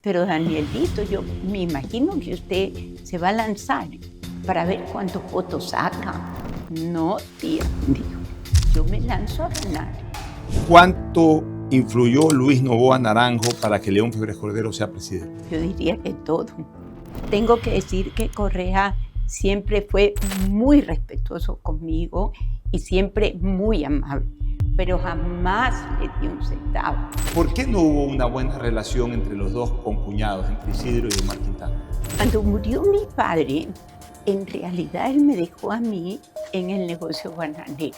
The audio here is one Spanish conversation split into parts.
Pero Danielito, yo me imagino que usted se va a lanzar para ver cuántos votos saca. No, tía, dijo, yo me lanzo a ganar. ¿Cuánto influyó Luis Noboa Naranjo para que León Febres Cordero sea presidente? Yo diría que todo. Tengo que decir que Correa siempre fue muy respetuoso conmigo y siempre muy amable, pero jamás le di un centavo. ¿Por qué no hubo una buena relación entre los dos concuñados, entre Isidro y Omar Quintana? Cuando murió mi padre, en realidad él me dejó a mí en el negocio bananero.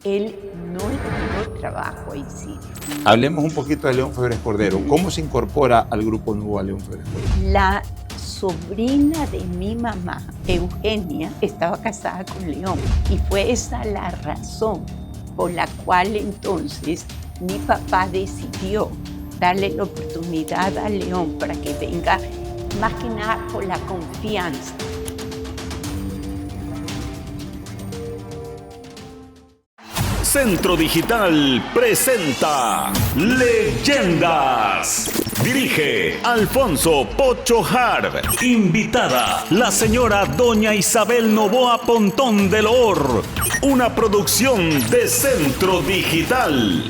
Él no le dio trabajo a Isidro. Hablemos un poquito de León Febres Cordero. ¿Cómo se incorpora al grupo Noboa León Febres Cordero? La sobrina de mi mamá, Eugenia, estaba casada con León y fue esa la razón por la cual entonces mi papá decidió darle la oportunidad a León para que venga, más que nada por la confianza. Centro Digital presenta Leyendas. Dirige Alfonso Pocho Harb. Invitada, la señora doña Isabel Noboa Pontón de Loor. Una producción de Centro Digital.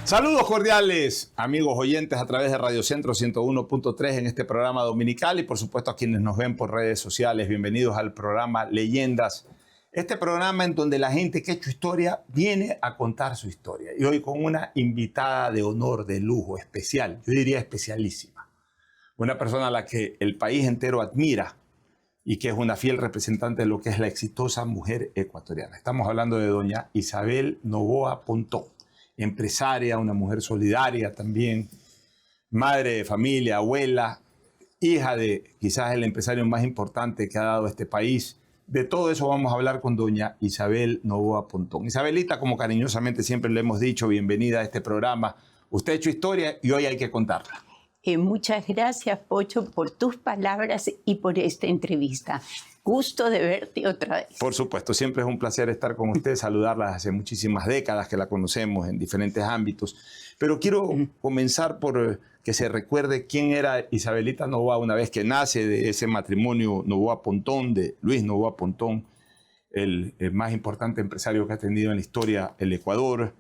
Saludos cordiales, amigos oyentes a través de Radio Centro 101.3 en este programa dominical y por supuesto a quienes nos ven por redes sociales. Bienvenidos al programa Leyendas. Este programa en donde la gente que ha hecho historia viene a contar su historia. Y hoy con una invitada de honor, de lujo, especial, yo diría especialísima. Una persona a la que el país entero admira y que es una fiel representante de lo que es la exitosa mujer ecuatoriana. Estamos hablando de doña Isabel Noboa Pontón, empresaria, una mujer solidaria también, madre de familia, abuela, hija de quizás el empresario más importante que ha dado este país. De todo eso vamos a hablar con doña Isabel Noboa Pontón. Isabelita, como cariñosamente siempre le hemos dicho, bienvenida a este programa. Usted ha hecho historia y hoy hay que contarla. Muchas gracias, Pocho, por tus palabras y por esta entrevista. Gusto de verte otra vez. Por supuesto, siempre es un placer estar con usted, saludarla hace muchísimas décadas que la conocemos en diferentes ámbitos. Pero quiero comenzar por que se recuerde quién era Isabelita Noboa una vez que nace de ese matrimonio Noboa Pontón, de Luis Noboa Pontón, el más importante empresario que ha tenido en la historia el Ecuador.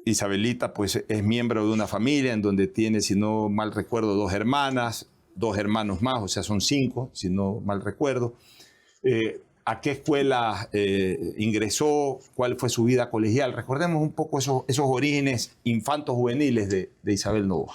Isabelita pues es miembro de una familia en donde tiene, si no mal recuerdo, 2 hermanas, 2 hermanos más, o sea son 5, si no mal recuerdo. ¿A qué escuela ingresó? ¿Cuál fue su vida colegial? Recordemos un poco esos orígenes infantos juveniles de Isabel Noboa.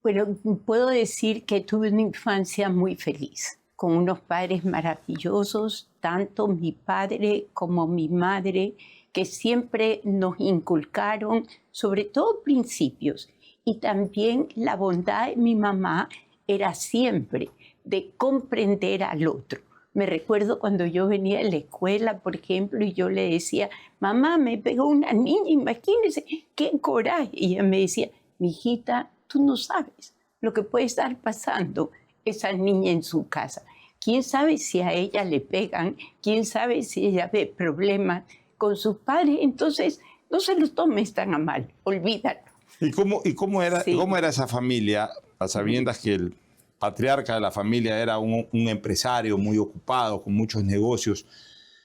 Bueno, puedo decir que tuve una infancia muy feliz, con unos padres maravillosos, tanto mi padre como mi madre, que siempre nos inculcaron, sobre todo principios, y también la bondad de mi mamá era siempre de comprender al otro. Me recuerdo cuando yo venía de la escuela, por ejemplo, y yo le decía, mamá, me pegó una niña, imagínese, qué coraje. Y ella me decía, mijita, tú no sabes lo que puede estar pasando esa niña en su casa. ¿Quién sabe si a ella le pegan? ¿Quién sabe si ella ve problemas con sus padres? Entonces, no se lo tomes tan a mal, olvídalo. ¿Y cómo era esa familia, a sabiendas que el patriarca de la familia era un empresario muy ocupado, con muchos negocios?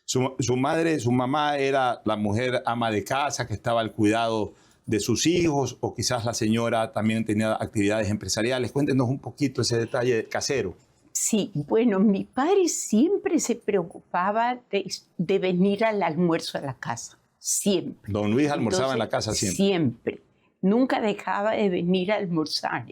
Su mamá era la mujer ama de casa que estaba al cuidado de sus hijos, o quizás la señora también tenía actividades empresariales. Cuéntenos un poquito ese detalle casero. Sí, bueno, mi padre siempre se preocupaba de venir al almuerzo a la casa, siempre. Don Luis almorzaba en la casa siempre. Siempre, nunca dejaba de venir a almorzar.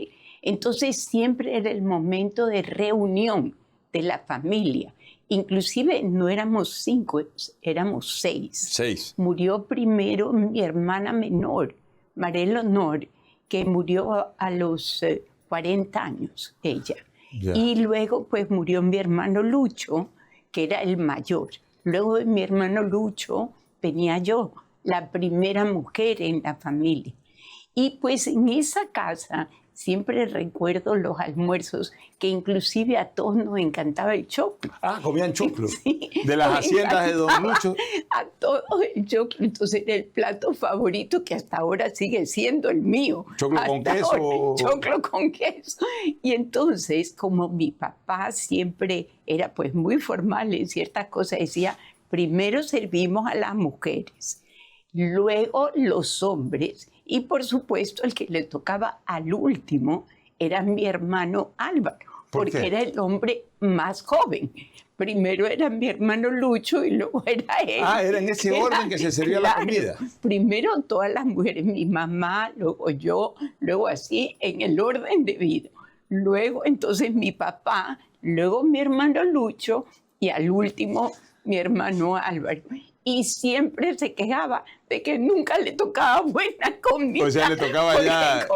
Entonces siempre era el momento de reunión de la familia. Inclusive no éramos 5, éramos 6. 6. Murió primero mi hermana menor, María Leonor, que murió a los 40 años, ella. Ya. Y luego pues murió mi hermano Lucho, que era el mayor. Luego de mi hermano Lucho venía yo, la primera mujer en la familia. Y pues en esa casa siempre recuerdo los almuerzos, que inclusive a todos nos encantaba el choclo. Ah, comían choclo. Sí, de las haciendas de Don Lucho. A todos el choclo, entonces era el plato favorito que hasta ahora sigue siendo el mío. ¿Choclo con queso? Ahora, choclo con queso. Y entonces, como mi papá siempre era pues muy formal en ciertas cosas, decía, primero servimos a las mujeres, luego los hombres, y por supuesto el que le tocaba al último era mi hermano Álvaro, porque era el hombre más joven. Primero era mi hermano Lucho y luego era él. Ah, era en ese orden que se servía la comida. Primero todas las mujeres, mi mamá, luego yo, luego así, en el orden debido. Luego entonces mi papá, luego mi hermano Lucho y al último mi hermano Álvaro. Y siempre se quejaba de que nunca le tocaba buena comida. O sea, le tocaba ya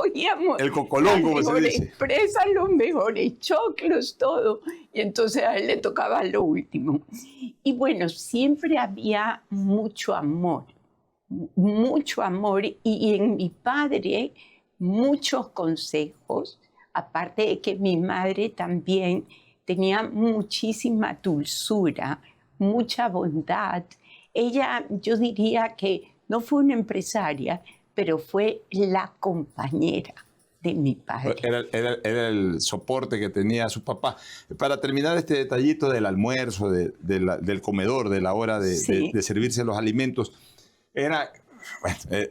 el cocolón, como se dice. Las mejores presas, los mejores choclos, todo. Y entonces a él le tocaba lo último. Y bueno, siempre había mucho amor. Y en mi padre muchos consejos, aparte de que mi madre también tenía muchísima dulzura, mucha bondad. Ella, yo diría que no fue una empresaria, pero fue la compañera de mi padre. Era el soporte que tenía su papá. Para terminar este detallito del almuerzo, del comedor, de la hora de servirse los alimentos, era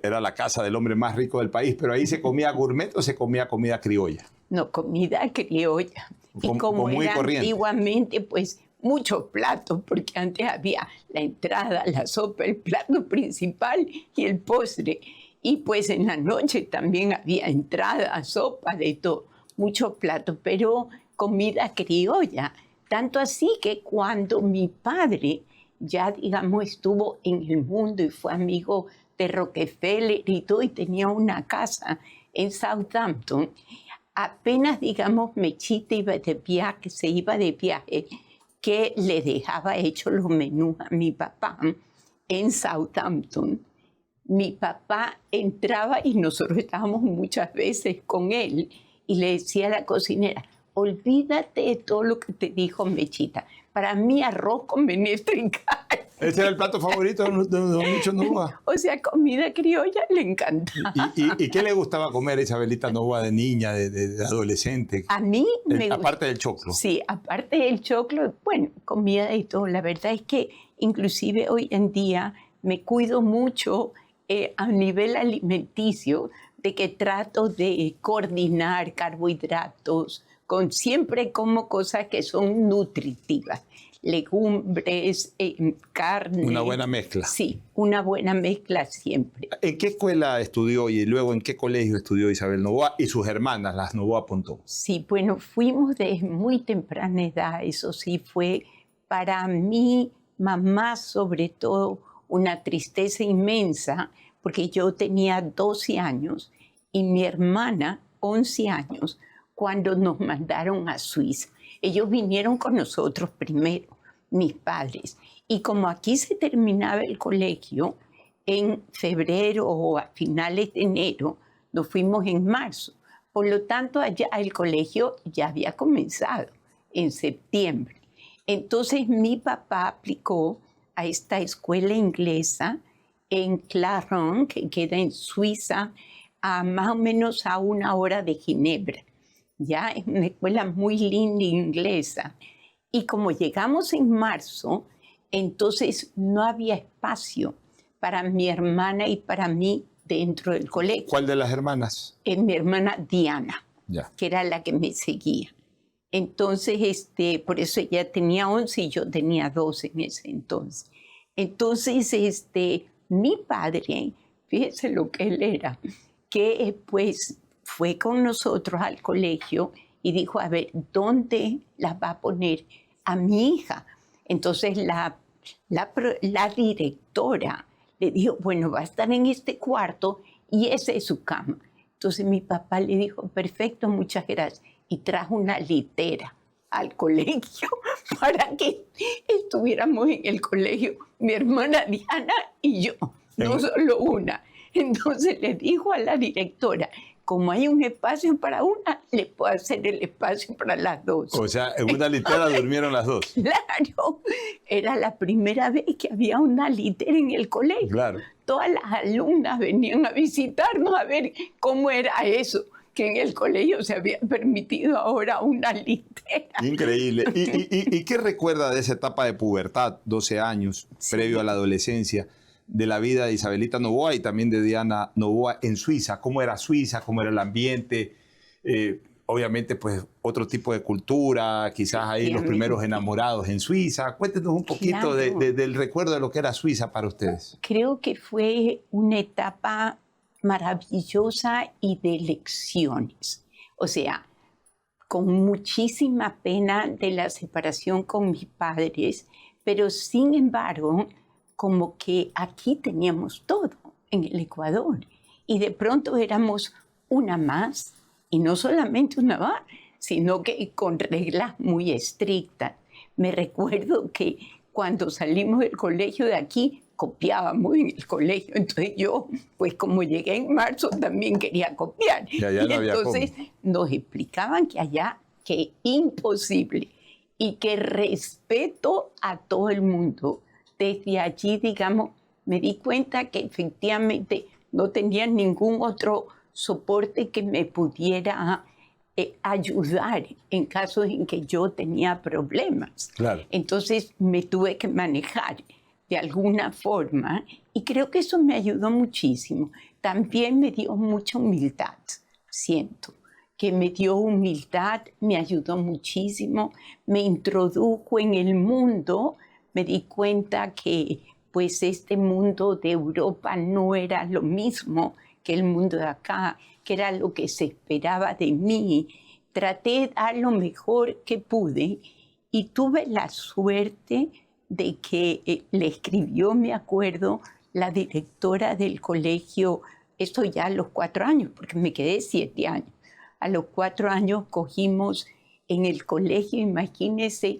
la casa del hombre más rico del país, pero ahí se comía gourmet o se comía comida criolla. No, comida criolla. Y como muy era corriente. Antiguamente, pues muchos platos, porque antes había la entrada, la sopa, el plato principal y el postre. Y pues en la noche también había entrada, sopa, de todo, muchos platos, pero comida criolla. Tanto así que cuando mi padre ya, digamos, estuvo en el mundo y fue amigo de Rockefeller y todo, y tenía una casa en Southampton, apenas, digamos, Mechita se iba de viaje, que le dejaba hechos los menús a mi papá en Southampton. Mi papá entraba y nosotros estábamos muchas veces con él y le decía a la cocinera, olvídate de todo lo que te dijo Mechita. Para mí arroz con menestra y carne. Ese era el plato favorito de Don Lucho Novoa. O sea, comida criolla le encantaba. ¿Y qué le gustaba comer a Isabelita Novoa de niña, de adolescente? A mí me gusta. Aparte del choclo. Sí, aparte del choclo, bueno, comida y todo. La verdad es que inclusive hoy en día me cuido mucho a nivel alimenticio, de que trato de coordinar carbohidratos, siempre como cosas que son nutritivas, legumbres, carne. Una buena mezcla. Sí, una buena mezcla siempre. ¿En qué escuela estudió y luego en qué colegio estudió Isabel Novoa y sus hermanas, las Novoa Pontón? Sí, bueno, fuimos desde muy temprana edad, eso sí fue para mi mamá sobre todo una tristeza inmensa, porque yo tenía 12 años y mi hermana 11 años cuando nos mandaron a Suiza. Ellos vinieron con nosotros primero, mis padres. Y como aquí se terminaba el colegio, en febrero o a finales de enero, nos fuimos en marzo. Por lo tanto, allá el colegio ya había comenzado en septiembre. Entonces mi papá aplicó a esta escuela inglesa en Clarens, que queda en Suiza, más o menos a 1 hora de Ginebra. Ya es una escuela muy linda inglesa. Y como llegamos en marzo, entonces no había espacio para mi hermana y para mí dentro del colegio. ¿Cuál de las hermanas? Mi hermana Diana, que era la que me seguía. Entonces, por eso ella tenía 11 y yo tenía 12 en ese entonces. Entonces, mi padre, fíjese lo que él era, que pues fue con nosotros al colegio y dijo, a ver, ¿dónde las va a poner a mi hija? Entonces la directora le dijo, bueno, va a estar en este cuarto y esa es su cama. Entonces mi papá le dijo, perfecto, muchas gracias. Y trajo una litera al colegio para que estuviéramos en el colegio, mi hermana Diana y yo, no solo una. Entonces le dijo a la directora como hay un espacio para una, le puedo hacer el espacio para las dos. O sea, en una litera durmieron las dos. Claro, era la primera vez que había una litera en el colegio. Claro. Todas las alumnas venían a visitarnos a ver cómo era eso, que en el colegio se había permitido ahora una litera. Increíble. ¿Y qué recuerda de esa etapa de pubertad, 12 años, previo a la adolescencia, de la vida de Isabelita Noboa y también de Diana Noboa en Suiza? ¿Cómo era Suiza? ¿Cómo era el ambiente? Obviamente, pues, otro tipo de cultura, quizás ahí los primeros enamorados en Suiza. Cuéntenos un poquito Claro. del recuerdo de lo que era Suiza para ustedes. Creo que fue una etapa maravillosa y de lecciones. O sea, con muchísima pena de la separación con mis padres, pero sin embargo, como que aquí teníamos todo en el Ecuador y de pronto éramos una más, y no solamente una más, sino que con reglas muy estrictas. Me recuerdo que cuando salimos del colegio de aquí, copiábamos en el colegio, entonces yo, pues como llegué en marzo, también quería copiar. Y allá no había entonces nos explicaban que allá, que imposible, y que respeto a todo el mundo. Desde allí, digamos, me di cuenta que efectivamente no tenía ningún otro soporte que me pudiera ayudar en casos en que yo tenía problemas. Claro. Entonces me tuve que manejar de alguna forma y creo que eso me ayudó muchísimo. También me dio mucha humildad, siento que me dio humildad, me ayudó muchísimo, me introdujo en el mundo, me di cuenta que pues este mundo de Europa no era lo mismo que el mundo de acá, que era lo que se esperaba de mí. Traté de dar lo mejor que pude y tuve la suerte de que le escribió, me acuerdo, la directora del colegio, esto ya a los 4 años, porque me quedé 7 años. A los 4 años cogimos en el colegio, imagínense,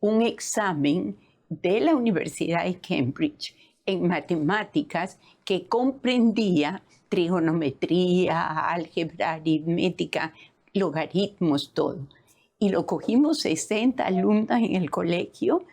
un examen de la Universidad de Cambridge en matemáticas que comprendía trigonometría, álgebra, aritmética, logaritmos, todo. Y lo cogimos 60 alumnas en el colegio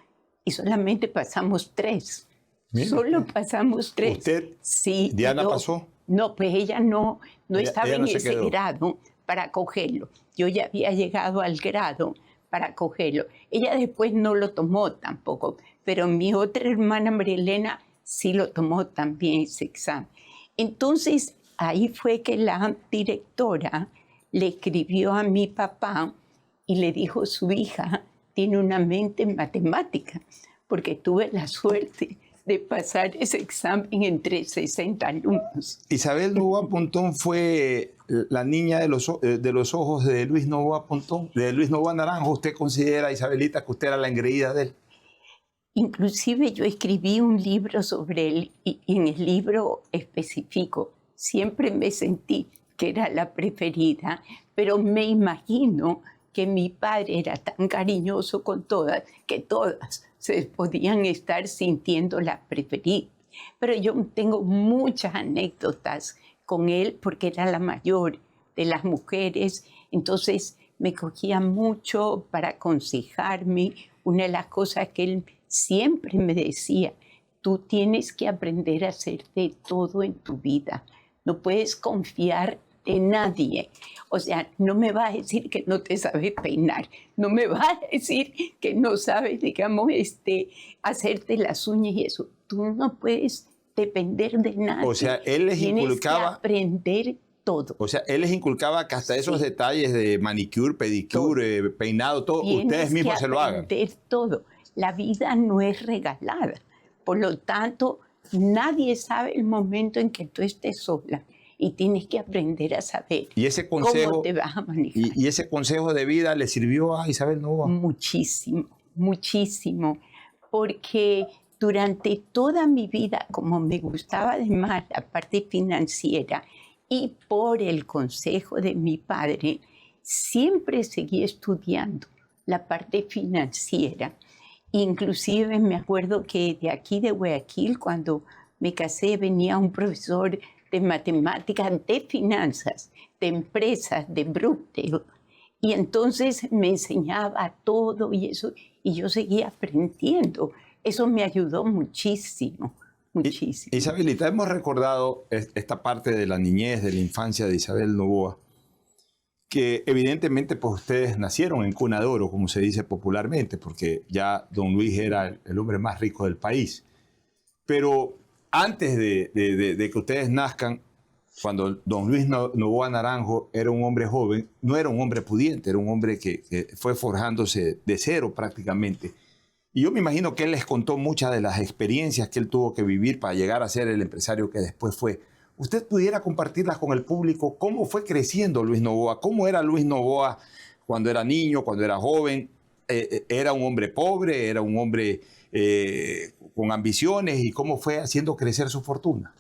y solamente pasamos 3. Mire. Solo pasamos 3. ¿Usted, sí, Diana, pasó? No, pues ella no estaba ella no en se ese quedó. grado para cogerlo. Yo ya había llegado al grado para cogerlo. Ella después no lo tomó tampoco, pero mi otra hermana María Elena sí lo tomó también ese examen. Entonces, ahí fue que la directora le escribió a mi papá y le dijo, su hija tiene una mente matemática, porque tuve la suerte de pasar ese examen entre 60 alumnos. Isabel Noboa Pontón fue la niña de los ojos de Luis Noboa Pontón, de Luis Noboa Naranjo. ¿Usted considera, Isabelita, que usted era la engreída de él? Inclusive yo escribí un libro sobre él y en el libro específico siempre me sentí que era la preferida, pero me imagino que mi padre era tan cariñoso con todas que todas se podían estar sintiendo la preferida. Pero yo tengo muchas anécdotas con él porque era la mayor de las mujeres, entonces me cogía mucho para aconsejarme. Una de las cosas que él siempre me decía, tú tienes que aprender a hacer de todo en tu vida, no puedes confiar en nadie. O sea, no me vas a decir que no te sabes peinar, no me vas a decir que no sabes, digamos, hacerte las uñas y eso. Tú no puedes depender de nadie. O sea, él les inculcaba... Tienes que aprender todo. O sea, él les inculcaba que hasta esos detalles de manicure, pedicure, peinado, todo, Tienes ustedes mismos se lo hagan. aprender todo. La vida no es regalada. Por lo tanto, nadie sabe el momento en que tú estés sola. Y tienes que aprender a saber Y ese consejo, cómo te vas a manejar. y ese consejo de vida le sirvió a Isabel Noboa. Muchísimo, muchísimo. Porque durante toda mi vida, como me gustaba además la parte financiera y por el consejo de mi padre, siempre seguí estudiando la parte financiera. Inclusive me acuerdo que de aquí de Guayaquil, cuando me casé, venía un profesor de matemáticas, de finanzas, de empresas, de Brookdale. Y entonces me enseñaba todo y eso, y yo seguía aprendiendo. Eso me ayudó muchísimo, muchísimo. Isabelita, hemos recordado esta parte de la niñez, de la infancia de Isabel Noboa, que evidentemente pues ustedes nacieron en cuna de oro, como se dice popularmente, porque ya don Luis era el hombre más rico del país. Pero antes de que ustedes nazcan, cuando don Luis Noboa Naranjo era un hombre joven, no era un hombre pudiente, era un hombre que fue forjándose de cero prácticamente. Y yo me imagino que él les contó muchas de las experiencias que él tuvo que vivir para llegar a ser el empresario que después fue. ¿Usted pudiera compartirlas con el público? ¿Cómo fue creciendo Luis Noboa? ¿Cómo era Luis Noboa cuando era niño, cuando era joven? ¿Era un hombre pobre? ¿Era un hombre con ambiciones? ¿Y cómo fue haciendo crecer su fortuna?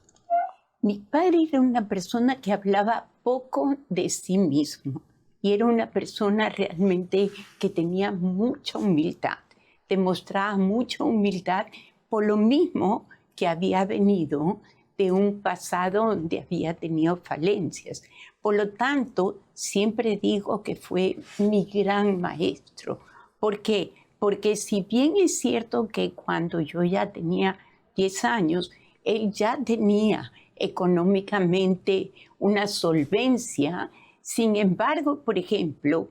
Mi padre era una persona que hablaba poco de sí mismo y era una persona realmente que tenía mucha humildad, demostraba mucha humildad por lo mismo que había venido de un pasado donde había tenido falencias. Por lo tanto, siempre digo que fue mi gran maestro. ¿Por qué? Porque si bien es cierto que cuando yo ya tenía 10 años, él ya tenía económicamente una solvencia. Sin embargo, por ejemplo,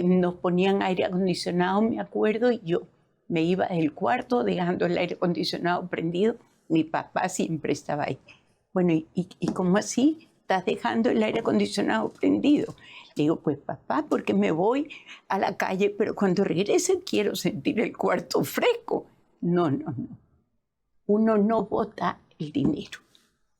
nos ponían aire acondicionado, me acuerdo, y yo me iba del cuarto dejando el aire acondicionado prendido. Mi papá siempre estaba ahí. Bueno, ¿y cómo así? ¿Estás dejando el aire acondicionado prendido? Le digo, pues papá, porque me voy a la calle, pero cuando regrese quiero sentir el cuarto fresco. No. Uno no bota el dinero.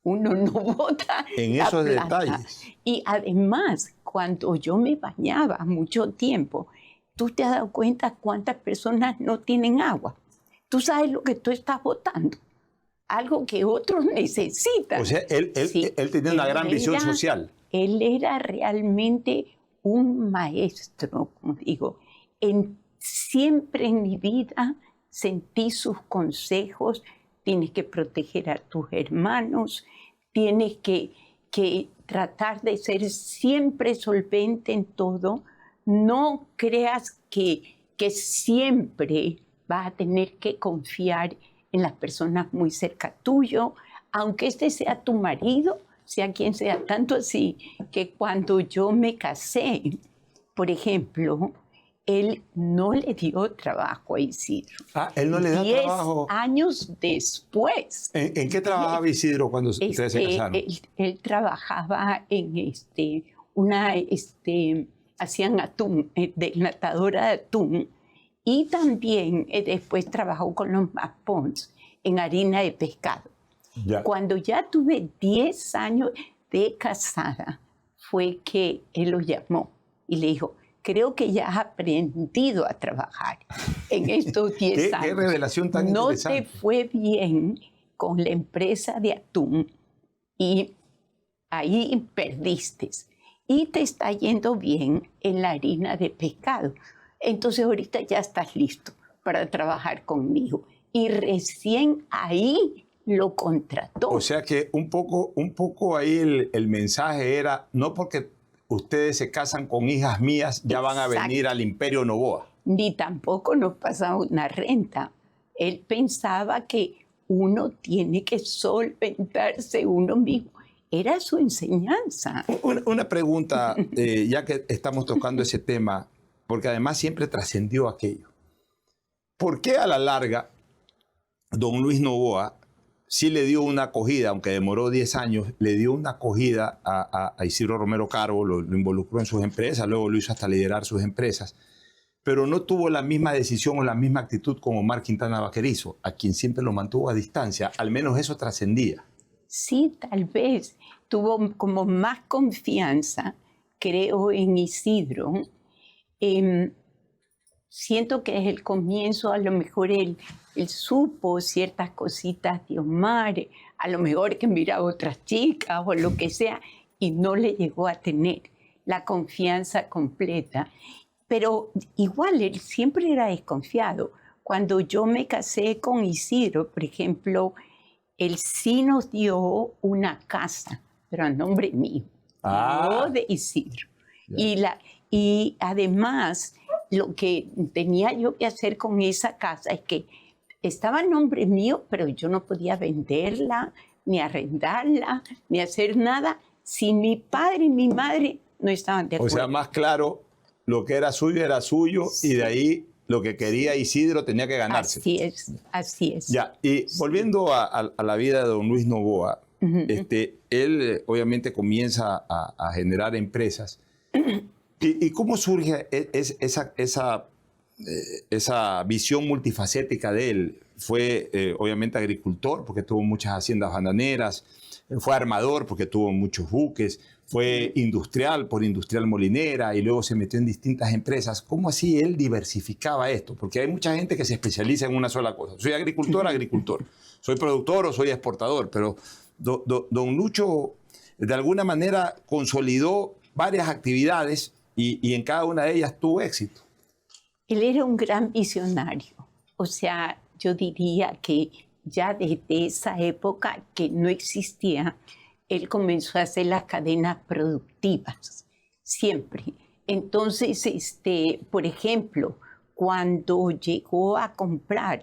Uno no bota en esos detalles. Y además, cuando yo me bañaba mucho tiempo, ¿tú te has dado cuenta cuántas personas no tienen agua? ¿Tú sabes lo que tú estás botando? Algo que otros necesitan. O sea, él tenía una gran visión social. Él era realmente un maestro, como digo. Siempre en mi vida sentí sus consejos. Tienes que proteger a tus hermanos, tienes que tratar de ser siempre solvente en todo. No creas que siempre vas a tener que confiar en las personas muy cerca tuyo, aunque este sea tu marido, sea quien sea, tanto así que cuando yo me casé, por ejemplo, él no le dio trabajo a Isidro. Ah, él no le da trabajo. 10 años después. ¿En qué trabajaba Isidro cuando ustedes se casaron? Él trabajaba en hacían atún, desnatadora de atún, y también después trabajó con los Mapons en harina de pescado. Ya. Cuando ya tuve 10 años de casada, fue que él lo llamó y le dijo, creo que ya has aprendido a trabajar en estos 10 años. ¿Qué revelación tan interesante? No te fue bien con la empresa de atún y ahí perdiste. Y te está yendo bien en la harina de pescado. Entonces ahorita ya estás listo para trabajar conmigo. Y recién ahí lo contrató. O sea que un poco ahí el mensaje era, no porque ustedes se casan con hijas mías, ya van a venir al Imperio Noboa. Ni tampoco nos pasaba una renta. Él pensaba que uno tiene que solventarse uno mismo. Era su enseñanza. Una pregunta, ya que estamos tocando ese tema, porque además siempre trascendió aquello. ¿Por qué a la larga don Luis Noboa sí le dio una acogida, aunque demoró 10 años, le dio una acogida a Isidro Romero Carbo, lo involucró en sus empresas, luego lo hizo hasta liderar sus empresas, pero no tuvo la misma decisión o la misma actitud como Omar Quintana Vaquerizo, a quien siempre lo mantuvo a distancia? Al menos eso trascendía. Sí, tal vez tuvo como más confianza, creo, en Isidro. Siento que desde el comienzo a lo mejor él supo ciertas cositas de Omar, a lo mejor que miraba a otras chicas o lo que sea, y no le llegó a tener la confianza completa. Pero igual él siempre era desconfiado. Cuando yo me casé con Isidro, por ejemplo, él sí nos dio una casa pero a nombre mío, no de Isidro. Y además, lo que tenía yo que hacer con esa casa es que estaba a nombre mío, pero yo no podía venderla, ni arrendarla, ni hacer nada si mi padre y mi madre no estaban de acuerdo. O sea, más claro, lo que era suyo, sí. Y de ahí lo que quería Isidro tenía que ganarse. Así es. Ya, y volviendo a la vida de don Luis Noboa, él obviamente comienza a generar empresas. ¿Y cómo surge esa visión multifacética de él? Fue obviamente agricultor porque tuvo muchas haciendas bananeras, fue armador porque tuvo muchos buques, fue industrial por Industrial Molinera y luego se metió en distintas empresas. ¿Cómo así él diversificaba esto? Porque hay mucha gente que se especializa en una sola cosa. Soy agricultor, soy productor o soy exportador, pero don Lucho de alguna manera consolidó varias actividades y en cada una de ellas tuvo éxito. Él era un gran visionario. O sea, yo diría que ya desde esa época que no existía, él comenzó a hacer las cadenas productivas, siempre. Entonces, por ejemplo, cuando llegó a comprar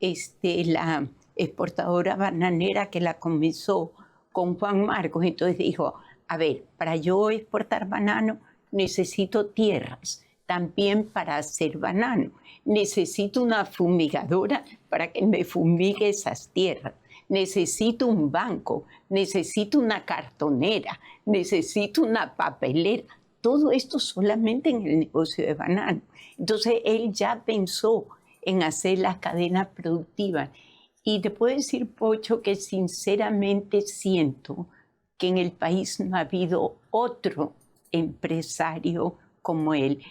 la exportadora bananera que la comenzó con Juan Marcos, entonces dijo, a ver, para yo exportar banano necesito tierras, también para hacer banano. Necesito una fumigadora para que me fumigue esas tierras. Necesito un banco, necesito una cartonera, necesito una papelera. Todo esto solamente en el negocio de banano. Entonces, él ya pensó en hacer las cadenas productivas. Y te puedo decir, Pocho, que sinceramente siento que en el país no ha habido otro empresario como él.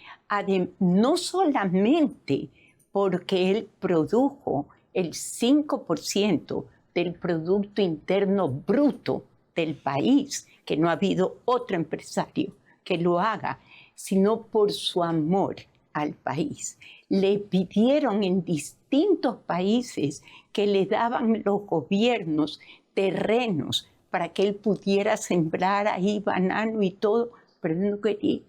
No solamente porque él produjo el 5% del Producto Interno Bruto del país, que no ha habido otro empresario que lo haga, sino por su amor al país. Le pidieron en distintos países que le daban los gobiernos terrenos para que él pudiera sembrar ahí banano y todo, pero él no quería,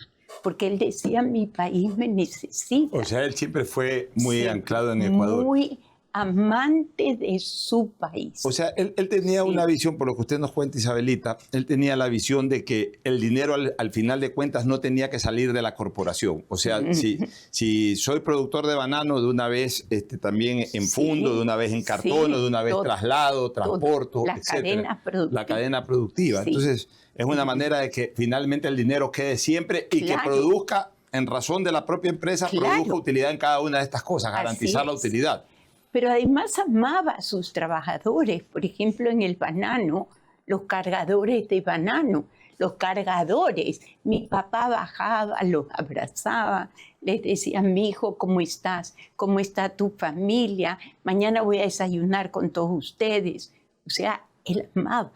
porque él decía, mi país me necesita. O sea, él siempre fue muy anclado en Ecuador. Muy amante de su país. O sea, él tenía una visión, por lo que usted nos cuenta, Isabelita, él tenía la visión de que el dinero al final de cuentas no tenía que salir de la corporación. O sea, si soy productor de banano, de una vez también en fundo, de una vez en cartón, de una vez traslado, transporto, etcétera. La cadena productiva. Sí. Entonces, es una manera de que finalmente el dinero quede siempre y que produzca, en razón de la propia empresa, produzca utilidad en cada una de estas cosas, garantizar la utilidad. Pero además amaba a sus trabajadores. Por ejemplo, en el banano, los cargadores de banano, los cargadores. Mi papá bajaba, los abrazaba, les decía, mi hijo, ¿cómo estás? ¿Cómo está tu familia? Mañana voy a desayunar con todos ustedes. O sea, él amaba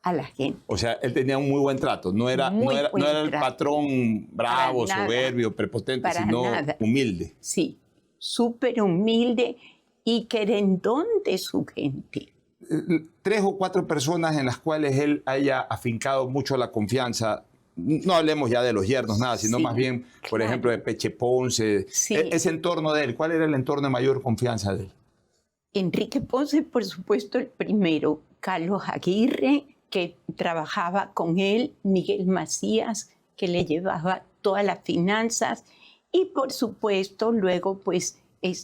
a la gente. O sea, él tenía un muy buen trato. No era el patrón bravo, soberbio, prepotente, sino humilde. Sí, súper humilde y querendón de su gente. 3 o 4 personas en las cuales él haya afincado mucho la confianza. No hablemos ya de los yernos, nada, sino más bien, por ejemplo, de Peche Ponce. Ese entorno de él, ¿cuál era el entorno de mayor confianza de él? Enrique Ponce, por supuesto, el primero. Carlos Aguirre, que trabajaba con él. Miguel Macías, que le llevaba todas las finanzas. Y, por supuesto, luego, pues,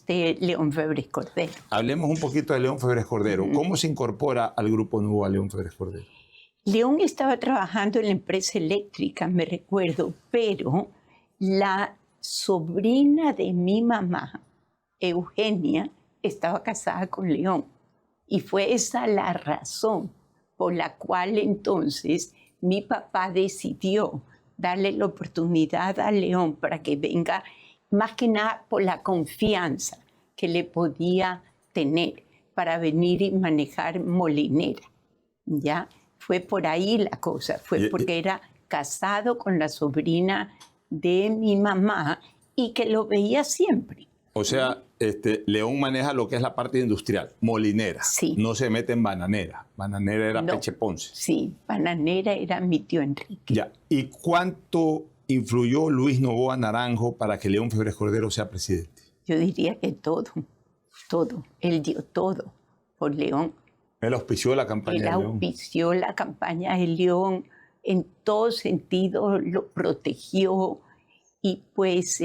León Febres Cordero. Hablemos un poquito de León Febres Cordero. ¿Cómo se incorpora al Grupo Noboa León Febres Cordero? León estaba trabajando en la empresa eléctrica, me recuerdo, pero la sobrina de mi mamá, Eugenia, estaba casada con León. Y fue esa la razón por la cual entonces mi papá decidió darle la oportunidad a León para que venga, más que nada por la confianza que le podía tener para venir y manejar Molinera. ¿Ya? Fue por ahí la cosa, fue porque era casado con la sobrina de mi mamá y que lo veía siempre. O sea, León maneja lo que es la parte industrial, molinera. Sí. No se mete en bananera. Bananera era No. Peche Ponce. Sí, bananera era mi tío Enrique. Ya. ¿Y cuánto influyó Luis Noboa Naranjo para que León Febres Cordero sea presidente? Yo diría que todo. Él dio todo por León. Él auspició la campaña Él de León. auspició la campaña de León, en todo sentido lo protegió y pues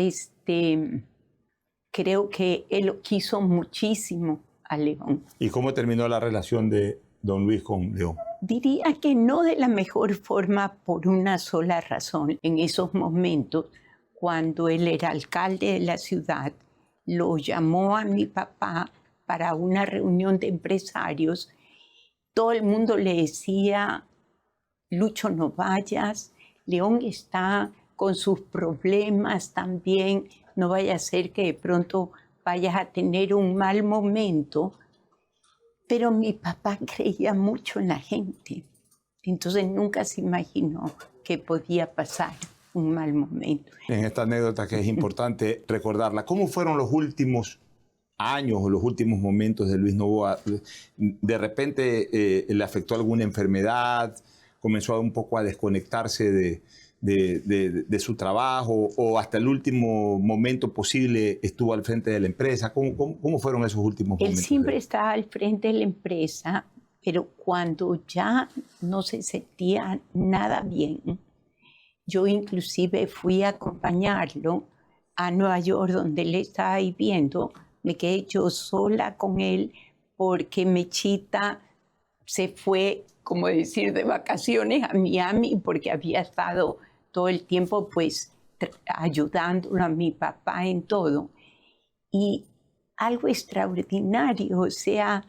creo que él lo quiso muchísimo a León. ¿Y cómo terminó la relación de don Luis con León? Diría que no de la mejor forma por una sola razón. En esos momentos, cuando él era alcalde de la ciudad, lo llamó a mi papá para una reunión de empresarios. Todo el mundo le decía, Lucho, no vayas, León está con sus problemas también, no vaya a ser que de pronto vayas a tener un mal momento. Pero mi papá creía mucho en la gente, entonces nunca se imaginó que podía pasar un mal momento. En esta anécdota que es importante recordarla, ¿cómo fueron los últimos años o los últimos momentos de Luis Noboa? ¿De repente le afectó alguna enfermedad? ¿Comenzó un poco a desconectarse de su trabajo? ¿O hasta el último momento posible estuvo al frente de la empresa? ¿Cómo fueron esos últimos momentos? Él siempre estaba al frente de la empresa, pero cuando ya no se sentía nada bien, yo inclusive fui a acompañarlo a Nueva York, donde él estaba viviendo. Me quedé yo sola con él porque Mechita se fue, como decir, de vacaciones a Miami porque había estado todo el tiempo pues ayudándolo a mi papá en todo. Y algo extraordinario, o sea,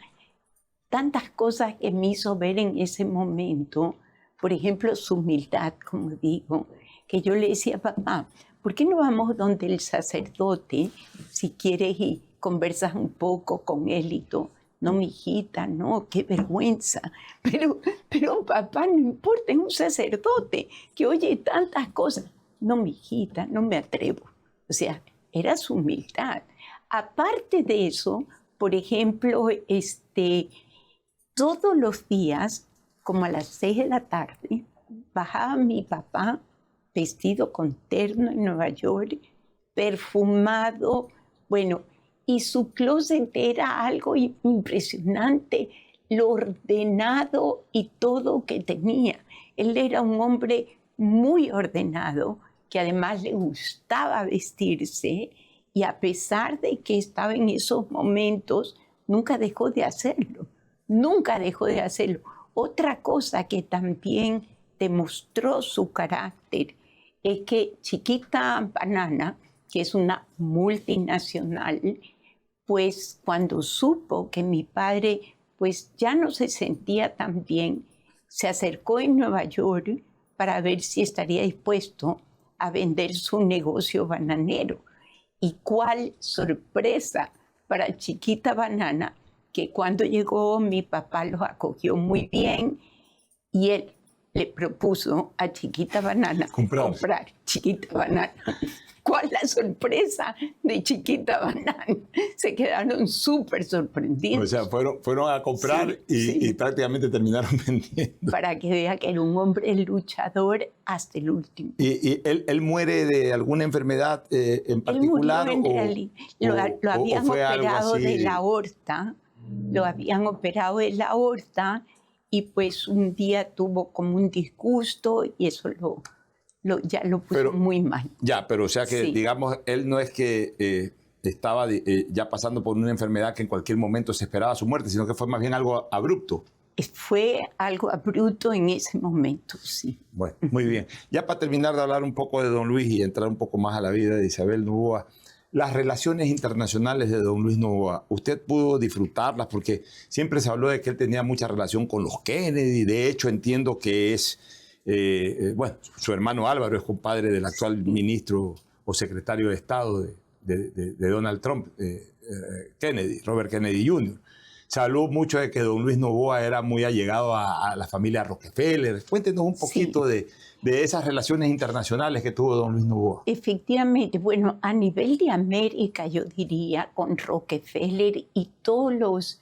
tantas cosas que me hizo ver en ese momento. Por ejemplo, su humildad, como digo, que yo le decía, papá, ¿por qué no vamos donde el sacerdote, si quieres, y conversas un poco con él y todo? No, mi hijita, no, qué vergüenza. Pero papá, no importa, es un sacerdote que oye tantas cosas. No, mi hijita, no me atrevo. O sea, era su humildad. Aparte de eso, por ejemplo, todos los días, como a las 6 de la tarde, bajaba mi papá vestido con terno en Nueva York, perfumado, bueno, y su closet era algo impresionante, lo ordenado y todo que tenía. Él era un hombre muy ordenado, que además le gustaba vestirse, y a pesar de que estaba en esos momentos, nunca dejó de hacerlo, nunca dejó de hacerlo. Otra cosa que también demostró su carácter es que Chiquita Banana, que es una multinacional, pues cuando supo que mi padre pues ya no se sentía tan bien, se acercó en Nueva York para ver si estaría dispuesto a vender su negocio bananero. Y cuál sorpresa para Chiquita Banana, que cuando llegó mi papá los acogió muy bien y él le propuso a Chiquita Banana comprar Chiquita Banana. ¿Cuál la sorpresa de Chiquita Banana? Se quedaron súper sorprendidos. O sea, fueron a comprar y prácticamente terminaron vendiendo. Para que vea que era un hombre luchador hasta el último. ¿Y él muere de alguna enfermedad en particular? Él murió lo habían operado de la aorta. Lo habían operado de la aorta y pues un día tuvo como un disgusto y eso ya lo puso muy mal. Ya, pero o sea que, digamos, él no es que estaba ya pasando por una enfermedad que en cualquier momento se esperaba su muerte, sino que fue más bien algo abrupto. Fue algo abrupto en ese momento, sí. Bueno, muy bien. Ya para terminar de hablar un poco de don Luis y entrar un poco más a la vida de Isabel Noboa, las relaciones internacionales de don Luis Noboa, ¿usted pudo disfrutarlas? Porque siempre se habló de que él tenía mucha relación con los Kennedy. De hecho, entiendo que es, bueno, su hermano Álvaro es compadre del actual ministro o secretario de Estado de Donald Trump, Kennedy, Robert Kennedy Jr. Se habló mucho de que don Luis Noboa era muy allegado a la familia Rockefeller. Cuéntenos un poquito de esas relaciones internacionales que tuvo don Luis Noboa. Efectivamente, bueno, a nivel de América, yo diría, con Rockefeller y todos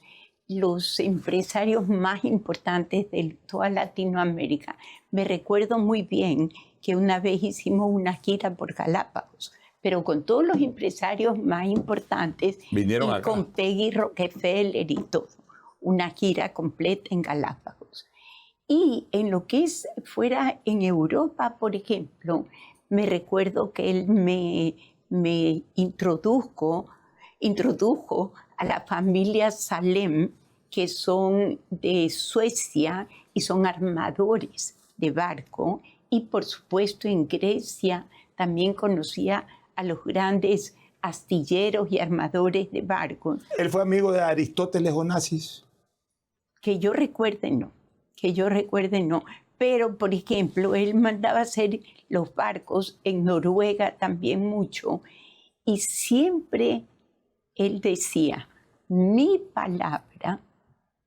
los empresarios más importantes de toda Latinoamérica. Me recuerdo muy bien que una vez hicimos una gira por Galápagos, pero con todos los empresarios más importantes. Vinieron y acá. Con Peggy Rockefeller y todo. Una gira completa en Galápagos. Y en lo que fuera en Europa, por ejemplo, me recuerdo que él me introdujo a la familia Salem, que son de Suecia y son armadores de barco. Y por supuesto en Grecia también conocía a los grandes astilleros y armadores de barcos. ¿Él fue amigo de Aristóteles Onassis? Que yo recuerde, no. Pero, por ejemplo, él mandaba hacer los barcos en Noruega también mucho. Y siempre él decía, mi palabra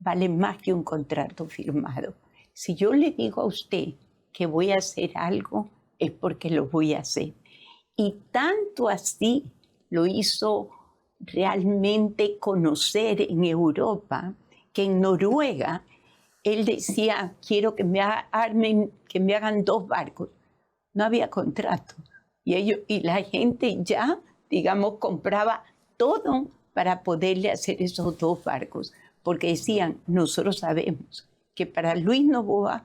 vale más que un contrato firmado. Si yo le digo a usted que voy a hacer algo, es porque lo voy a hacer. Y tanto así lo hizo realmente conocer en Europa, que en Noruega él decía, quiero que me hagan 2 barcos. No había contrato. Y la gente ya, digamos, compraba todo para poderle hacer esos 2 barcos. Porque decían, nosotros sabemos que para Luis Noboa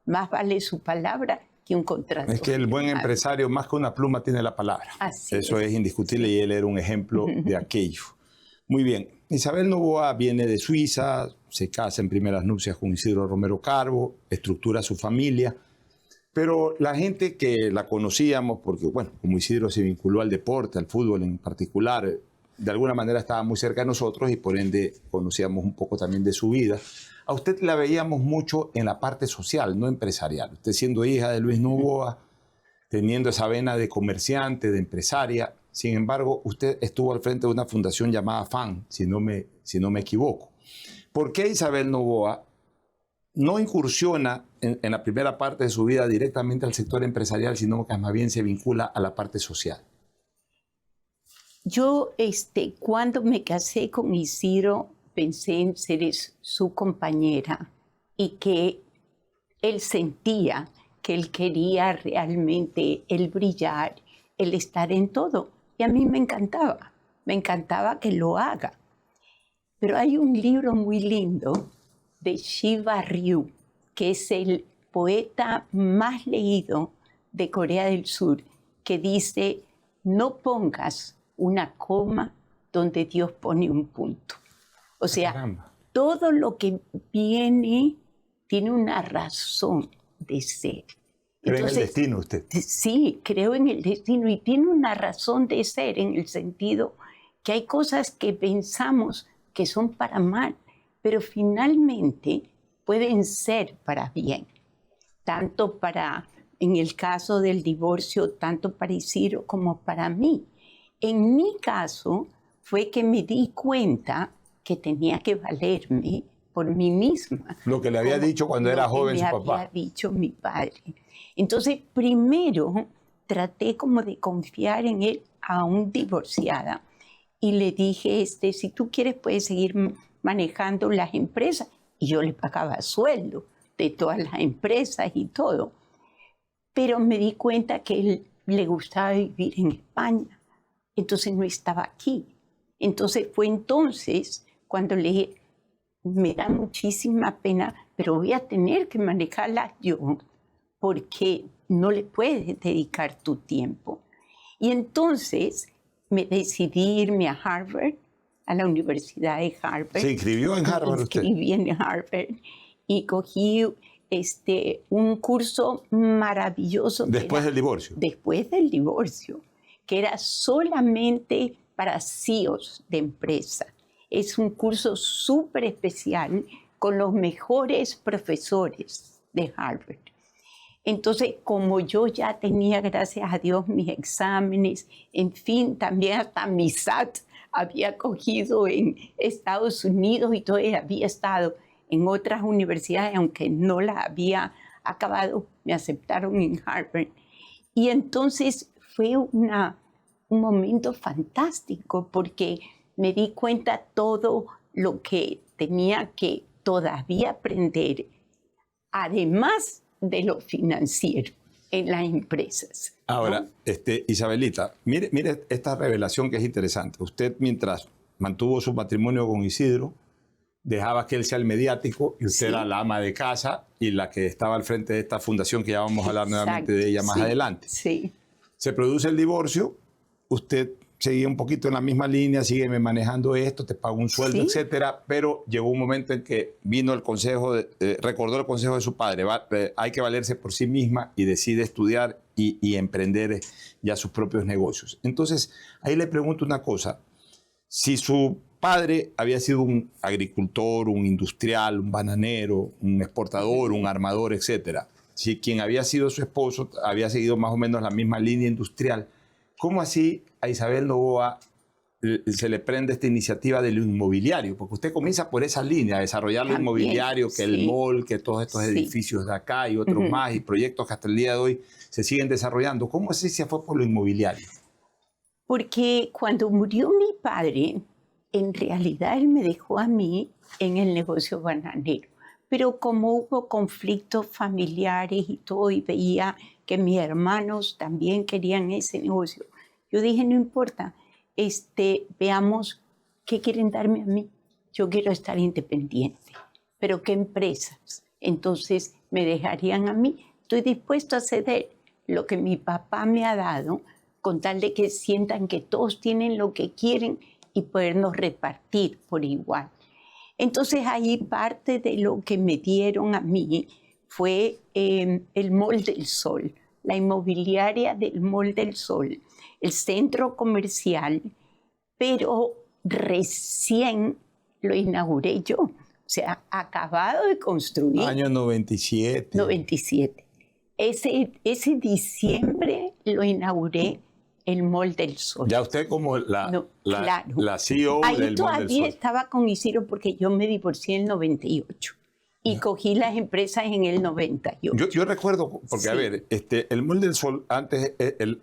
más vale su palabra que un contrato. Es que el buen empresario, más que una pluma, tiene la palabra. Eso es indiscutible y él era un ejemplo de aquello. Muy bien. Isabel Noboa viene de Suiza, se casa en primeras nupcias con Isidro Romero Carbo, estructura su familia, pero la gente que la conocíamos, porque bueno, como Isidro se vinculó al deporte, al fútbol en particular, de alguna manera estaba muy cerca de nosotros y por ende conocíamos un poco también de su vida. A usted la veíamos mucho en la parte social, no empresarial. Usted siendo hija de Luis Noboa, teniendo esa vena de comerciante, de empresaria. Sin embargo, usted estuvo al frente de una fundación llamada FAN, si no me equivoco. ¿Por qué Isabel Noboa no incursiona en la primera parte de su vida directamente al sector empresarial, sino que más bien se vincula a la parte social? Yo, cuando me casé con Isidro, pensé en ser su compañera y que él sentía que él quería realmente el brillar, el estar en todo. Y a mí me encantaba que lo haga. Pero hay un libro muy lindo de Shiva Ryu, que es el poeta más leído de Corea del Sur, que dice, no pongas una coma donde Dios pone un punto. O sea, Caramba. Todo lo que viene tiene una razón de ser. ¿Cree en el destino usted? Sí, creo en el destino y tiene una razón de ser en el sentido que hay cosas que pensamos que son para mal, pero finalmente pueden ser para bien. Tanto en el caso del divorcio, tanto para Isidro como para mí. En mi caso fue que me di cuenta que tenía que valerme por mí misma. Lo que le había dicho cuando era joven su papá. Lo que me había dicho mi padre. Entonces, primero traté como de confiar en él aún divorciada y le dije, si tú quieres puedes seguir manejando las empresas. Y yo le pagaba sueldo de todas las empresas y todo. Pero me di cuenta que él le gustaba vivir en España. Entonces no estaba aquí. Entonces fue cuando le dije, me da muchísima pena, pero voy a tener que manejarla yo, porque no le puedes dedicar tu tiempo. Y entonces me decidí irme a Harvard, a la Universidad de Harvard. ¿Se inscribió en Harvard usted? Me inscribí en Harvard y cogí un curso maravilloso. ¿Después del divorcio? Después del divorcio, que era solamente para CEOs de empresa. Es un curso súper especial con los mejores profesores de Harvard. Entonces, como yo ya tenía, gracias a Dios, mis exámenes, en fin, también hasta mi SAT había cogido en Estados Unidos y todavía había estado en otras universidades, aunque no las había acabado, me aceptaron en Harvard. Y entonces fue un momento fantástico porque me di cuenta todo lo que tenía que todavía aprender, además de lo financiero en las empresas. Ahora, Isabelita, mire esta revelación que es interesante. Usted, mientras mantuvo su matrimonio con Isidro, dejaba que él sea el mediático y usted era la ama de casa y la que estaba al frente de esta fundación que ya vamos a hablar nuevamente de ella más adelante. Sí. Se produce el divorcio, usted seguía un poquito en la misma línea, sígueme manejando esto, te pago un sueldo, etcétera, pero llegó un momento en que vino el consejo, recordó el consejo de su padre, hay que valerse por sí misma y decide estudiar y emprender ya sus propios negocios. Entonces, ahí le pregunto una cosa, si su padre había sido un agricultor, un industrial, un bananero, un exportador, un armador, etcétera, si quien había sido su esposo había seguido más o menos la misma línea industrial, ¿cómo así a Isabel Noboa se le prende esta iniciativa de lo inmobiliario? Porque usted comienza por esa línea, a desarrollar lo inmobiliario, que el mall, que todos estos edificios de acá y otros más, y proyectos que hasta el día de hoy se siguen desarrollando. ¿Cómo así se fue por lo inmobiliario? Porque cuando murió mi padre, en realidad él me dejó a mí en el negocio bananero. Pero como hubo conflictos familiares y todo, y veía que mis hermanos también querían ese negocio, yo dije, no importa, veamos qué quieren darme a mí. Yo quiero estar independiente, pero ¿qué empresas? Entonces me dejarían a mí. Estoy dispuesto a ceder lo que mi papá me ha dado, con tal de que sientan que todos tienen lo que quieren y podernos repartir por igual. Entonces ahí parte de lo que me dieron a mí fue el Mall del Sol, la inmobiliaria del Mall del Sol, el centro comercial, pero recién lo inauguré yo, o sea, acabado de construir. Año 97. 97. Ese diciembre lo inauguré el Mall del Sol. Ya usted como la CEO ahí del Mall del Sol. Ahí todavía estaba con Isidro porque yo me divorcié en el 98 y cogí las empresas en el 98. Yo recuerdo, porque a ver, el Mall del Sol, antes,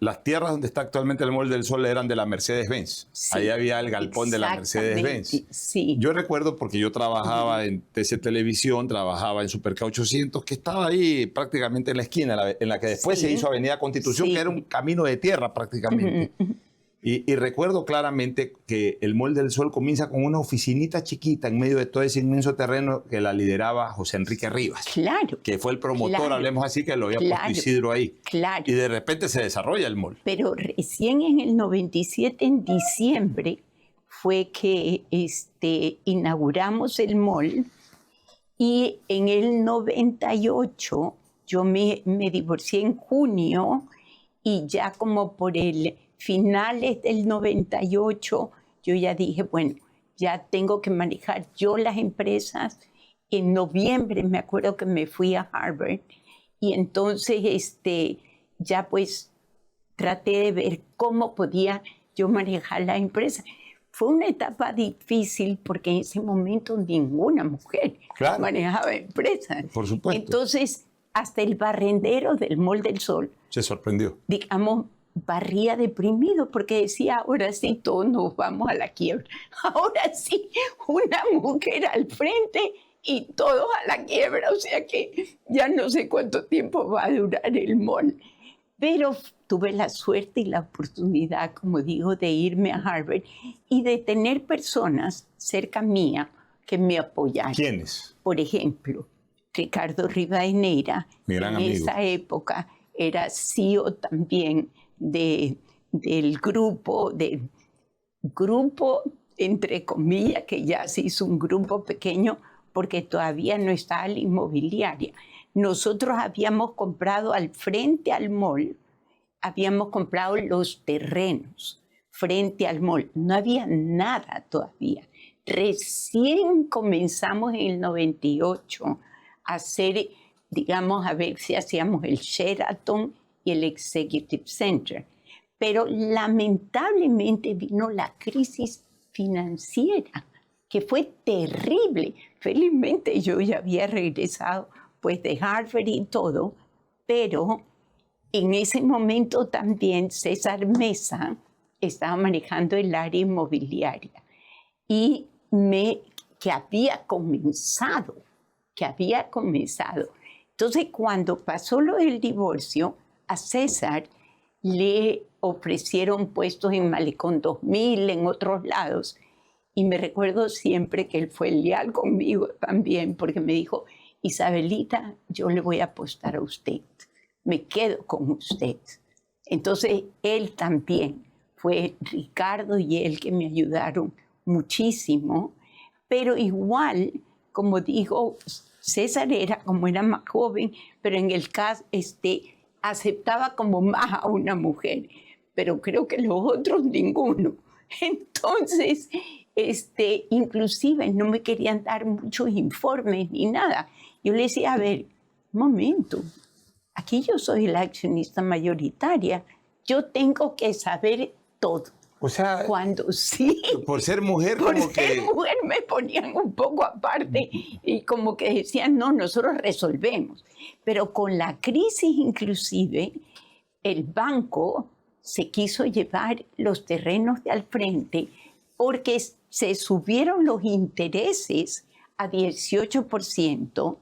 las tierras donde está actualmente el Mall del Sol eran de la Mercedes-Benz. Ahí había el galpón de la Mercedes-Benz. Sí. Yo recuerdo porque yo trabajaba en TC Televisión, trabajaba en Superca 800, que estaba ahí prácticamente en la esquina, en la que después se hizo Avenida Constitución, que era un camino de tierra prácticamente. Y recuerdo claramente que el Mall del Sol comienza con una oficinita chiquita en medio de todo ese inmenso terreno que la lideraba José Enrique Rivas. Claro. Que fue el promotor, hablemos así, que lo había puesto Isidro ahí. Claro. Y de repente se desarrolla el mall. Pero recién en el 97, en diciembre, fue que inauguramos el mall. Y en el 98, yo me divorcié en junio y ya como por el finales del 98, yo ya dije, bueno, ya tengo que manejar yo las empresas. En noviembre me acuerdo que me fui a Harvard y entonces ya pues traté de ver cómo podía yo manejar la empresa. Fue una etapa difícil porque en ese momento ninguna mujer manejaba empresas. Por supuesto. Entonces, hasta el barrendero del Mall del Sol se sorprendió. Digamos, barría deprimido porque decía, ahora sí todos nos vamos a la quiebra. Ahora sí, una mujer al frente y todos a la quiebra. O sea que ya no sé cuánto tiempo va a durar el mall. Pero tuve la suerte y la oportunidad, como digo, de irme a Harvard y de tener personas cerca mía que me apoyaran. ¿Quiénes? Por ejemplo, Ricardo Rivadeneira, en esa época era CEO también del grupo, entre comillas, que ya se hizo un grupo pequeño porque todavía no estaba la inmobiliaria. Nosotros habíamos comprado al frente al mall, habíamos comprado los terrenos frente al mall. No había nada todavía. Recién comenzamos en el 98 a hacer, digamos, a ver si hacíamos el Sheraton y el Executive Center. Pero lamentablemente vino la crisis financiera, que fue terrible. Felizmente yo ya había regresado pues de Harvard y todo, pero en ese momento también César Mesa estaba manejando el área inmobiliaria y que había comenzado. Entonces, cuando pasó lo del divorcio, a César le ofrecieron puestos en Malecón 2000, en otros lados, y me recuerdo siempre que él fue leal conmigo también, porque me dijo, Isabelita, yo le voy a apostar a usted, me quedo con usted. Entonces, él también, fue Ricardo y él que me ayudaron muchísimo, pero igual, como digo, César como era más joven, pero en el caso, aceptaba como más a una mujer, pero creo que los otros ninguno. Entonces, inclusive no me querían dar muchos informes ni nada. Yo le decía, a ver, un momento, aquí yo soy la accionista mayoritaria, yo tengo que saber todo. O sea, cuando sí, por ser mujer, por como ser que... mujer me ponían un poco aparte y como que decían, no, nosotros resolvemos. Pero con la crisis inclusive, el banco se quiso llevar los terrenos de al frente porque se subieron los intereses a 18%.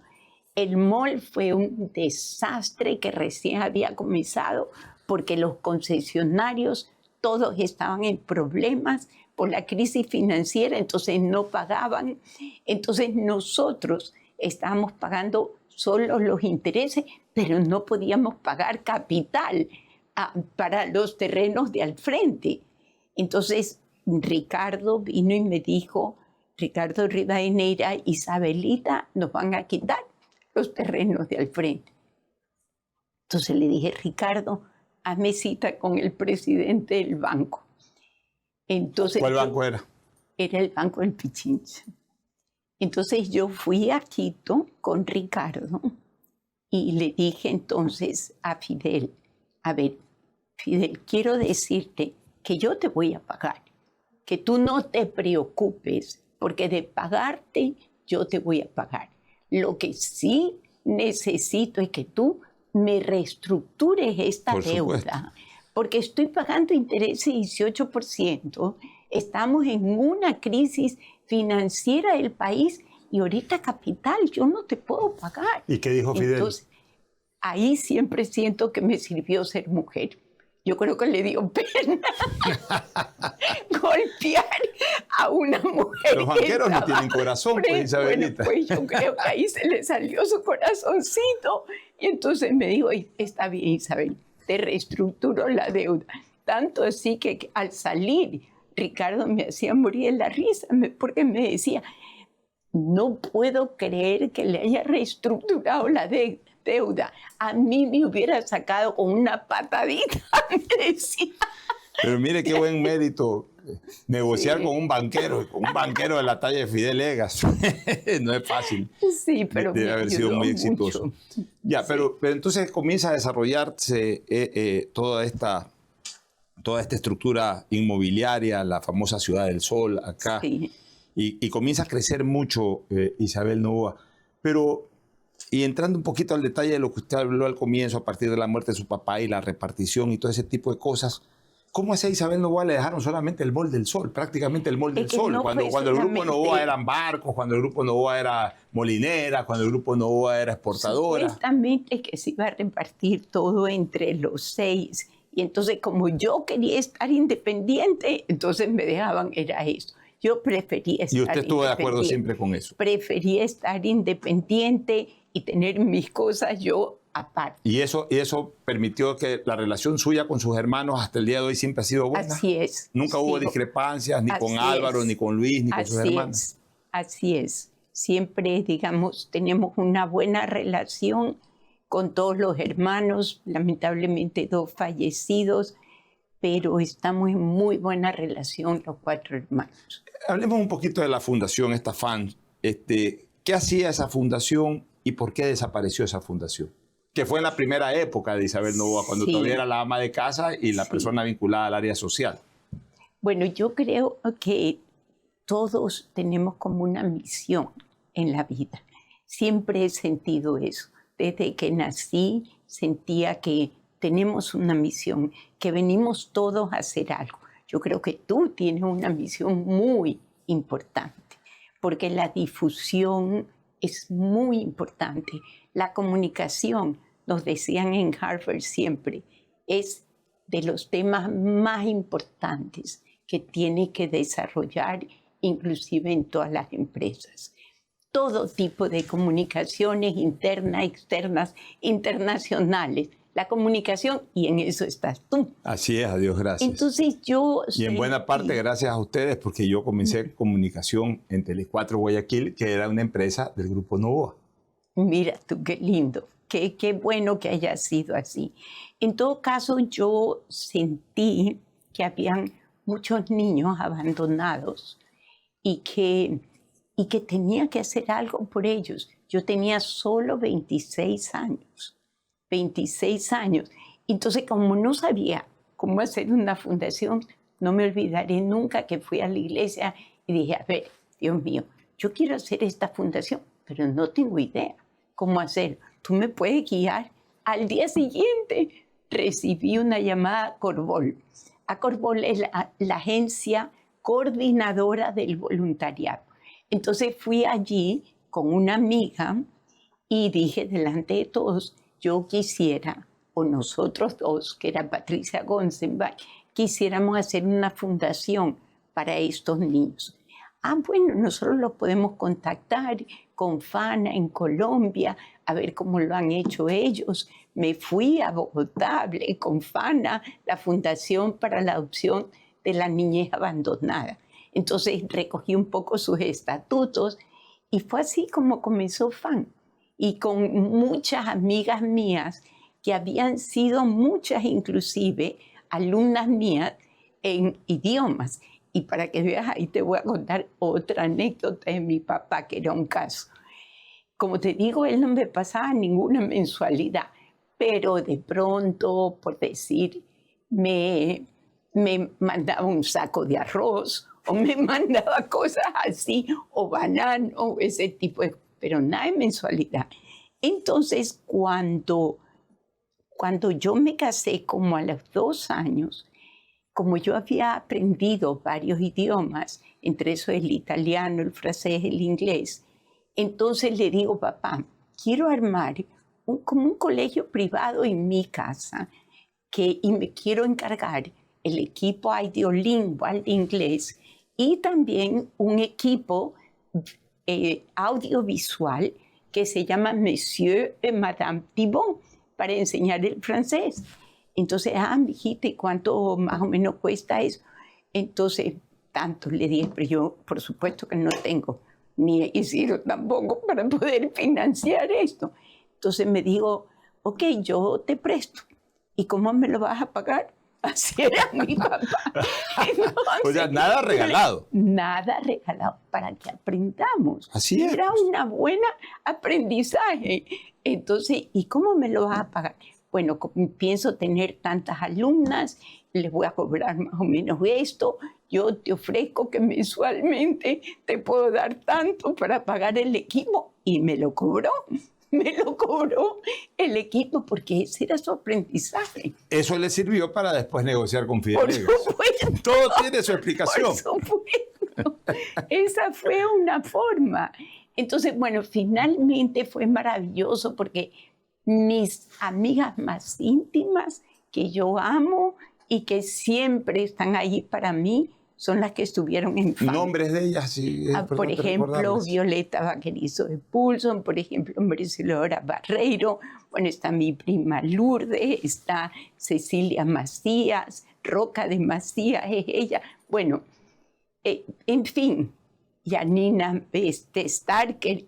El mall fue un desastre que recién había comenzado porque los concesionarios todos estaban en problemas por la crisis financiera, entonces no pagaban. Entonces nosotros estábamos pagando solo los intereses, pero no podíamos pagar capital para los terrenos de al frente. Entonces Ricardo vino y me dijo, Ricardo Rivadeneira, Isabelita, nos van a quitar los terrenos de al frente. Entonces le dije, Ricardo, hazme cita con el presidente del banco. Entonces, ¿cuál banco era? Era el Banco del Pichincha. Entonces yo fui a Quito con Ricardo y le dije entonces a Fidel, a ver, Fidel, quiero decirte que yo te voy a pagar, que tú no te preocupes, porque de pagarte yo te voy a pagar. Lo que sí necesito es que tú me reestructures esta deuda, porque estoy pagando intereses 18%, estamos en una crisis financiera del país y ahorita capital, yo no te puedo pagar. ¿Y qué dijo Fidel? Entonces, ahí siempre siento que me sirvió ser mujer. Yo creo que le dio pena golpear a una mujer. Los banqueros no tienen corazón, pues, Isabelita. Bueno, pues yo creo que ahí se le salió su corazoncito. Y entonces me dijo, está bien, Isabel, te reestructuro la deuda. Tanto así que al salir, Ricardo me hacía morir de la risa, porque me decía, no puedo creer que le haya reestructurado la deuda. A mí me hubiera sacado con una patadita, me decía. Pero mire qué buen mérito negociar con un banquero de la talla de Fidel Egas. No es fácil. Sí, pero debe haber sido muy exitoso. Mucho. Ya, sí. pero entonces comienza a desarrollarse toda esta estructura inmobiliaria, la famosa Ciudad del Sol acá, Sí. y comienza a crecer mucho Isabel Novoa. Pero, y entrando un poquito al detalle de lo que usted habló al comienzo, a partir de la muerte de su papá y la repartición y todo ese tipo de cosas, ¿cómo a Isabel Novoa le dejaron solamente el Mall del Sol, prácticamente el Mall del Sol? No, cuando el Grupo Novoa eran barcos, cuando el Grupo Novoa era molinera, cuando el Grupo Novoa era exportadora. Supuestamente que se iba a repartir todo entre los 6. Y entonces, como yo quería estar independiente, entonces me dejaban, era eso. Yo prefería estar ¿Y usted estuvo de acuerdo siempre con eso? Prefería estar independiente y tener mis cosas yo aparte. ¿Y eso permitió que la relación suya con sus hermanos hasta el día de hoy siempre ha sido buena? Así es. Nunca hubo discrepancias ni con Álvaro, ni con Luis, ni con sus hermanos. Así es. Siempre, digamos, tenemos una buena relación con todos los hermanos, lamentablemente 2 fallecidos, pero estamos en muy buena relación los 4 hermanos. Hablemos un poquito de la fundación, esta FAN. ¿Qué hacía esa fundación y por qué desapareció esa fundación? Que fue en la primera época de Isabel Novoa, cuando todavía era la ama de casa y la persona vinculada al área social. Bueno, yo creo que todos tenemos como una misión en la vida. Siempre he sentido eso. Desde que nací sentía que tenemos una misión, que venimos todos a hacer algo. Yo creo que tú tienes una misión muy importante, porque la difusión es muy importante. La comunicación, nos decían en Harvard siempre, es de los temas más importantes que tiene que desarrollar inclusive en todas las empresas. Todo tipo de comunicaciones internas, externas, internacionales. La comunicación, y en eso estás tú. Así es, a Dios gracias. Entonces yo... Y en buena parte gracias a ustedes, porque yo comencé comunicación en Tele4 Guayaquil, que era una empresa del Grupo Novoa. Mira tú, qué lindo, qué bueno que haya sido así. En todo caso, yo sentí que habían muchos niños abandonados y que tenía que hacer algo por ellos. Yo tenía solo 26 años. 26 años. Entonces, como no sabía cómo hacer una fundación, no me olvidaré nunca que fui a la iglesia y dije, a ver, Dios mío, yo quiero hacer esta fundación, pero no tengo idea cómo hacerlo. ¿Tú me puedes guiar? Al día siguiente recibí una llamada a Corbol. A Corbol es la agencia coordinadora del voluntariado. Entonces fui allí con una amiga y dije delante de todos, yo quisiera, o nosotros dos, que era Patricia Gonzenbach, quisiéramos hacer una fundación para estos niños. Bueno, nosotros los podemos contactar con FANA en Colombia, a ver cómo lo han hecho ellos. Me fui a Bogotá, hablé con FANA, la Fundación para la Adopción de la Niñez Abandonada. Entonces recogí un poco sus estatutos y fue así como comenzó FAN. Y con muchas amigas mías, que habían sido muchas inclusive alumnas mías en idiomas. Y para que veas, ahí te voy a contar otra anécdota de mi papá, que era un caso. Como te digo, él no me pasaba ninguna mensualidad, pero de pronto, por decir, me mandaba un saco de arroz, o me mandaba cosas así, o banano, o ese tipo de... pero nada de mensualidad. Entonces, cuando yo me casé, como a los 2 años, como yo había aprendido varios idiomas, entre eso el italiano, el francés, el inglés, entonces le digo, papá, quiero armar como un colegio privado en mi casa y me quiero encargar el equipo audiolingual de inglés y también un equipo audiovisual que se llama Monsieur et Madame Thibon para enseñar el francés. Entonces, mijita, ¿y cuánto más o menos cuesta eso? Entonces, tanto le dije, pero yo por supuesto que no tengo ni Isidro tampoco para poder financiar esto. Entonces me dijo, ok, yo te presto. ¿Y cómo me lo vas a pagar? Así era mi papá. Entonces, o sea, nada regalado. Nada regalado para que aprendamos. Así es. Era una buena aprendizaje. Entonces, ¿y cómo me lo vas a pagar? Bueno, pienso tener tantas alumnas, les voy a cobrar más o menos esto. Yo te ofrezco que mensualmente te puedo dar tanto para pagar el equipo. Y me lo cobró. Me lo cobró el equipo porque ese era su aprendizaje. Eso le sirvió para después negociar con Fidel. Por supuesto. Todo tiene su explicación. Por supuesto. Esa fue una forma. Entonces, bueno, finalmente fue maravilloso porque mis amigas más íntimas que yo amo y que siempre están ahí para mí son las que estuvieron en FAN. ¿Nombres de ellas? Sí, por ejemplo, Violeta Vaquerizo de Pulson, por ejemplo, Marcelora Barreiro, bueno, está mi prima Lourdes, está Cecilia Macías, Roca de Macías es ella, bueno, en fin, Yanina Starker,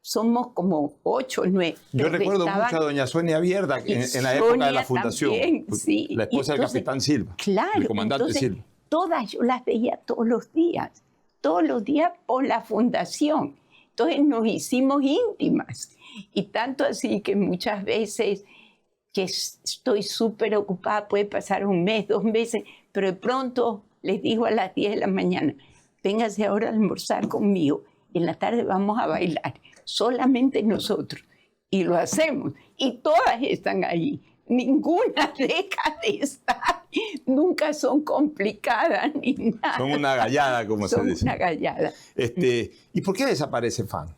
somos como 8 o 9. Yo recuerdo mucho a doña Sonia Vierda en la época de la fundación, también, sí. La esposa del capitán Silva, claro, el comandante Silva. Todas yo las veía todos los días por la fundación. Entonces nos hicimos íntimas. Y tanto así que muchas veces que estoy súper ocupada, puede pasar 1 mes, 2 meses, pero de pronto les digo a las 10 de la mañana, véngase ahora a almorzar conmigo. En la tarde vamos a bailar, solamente nosotros. Y lo hacemos. Y todas están allí. Ninguna deja de estar. Nunca son complicadas ni nada. Son una gallada, como se dice. Son una gallada. ¿Y por qué desaparece FAN?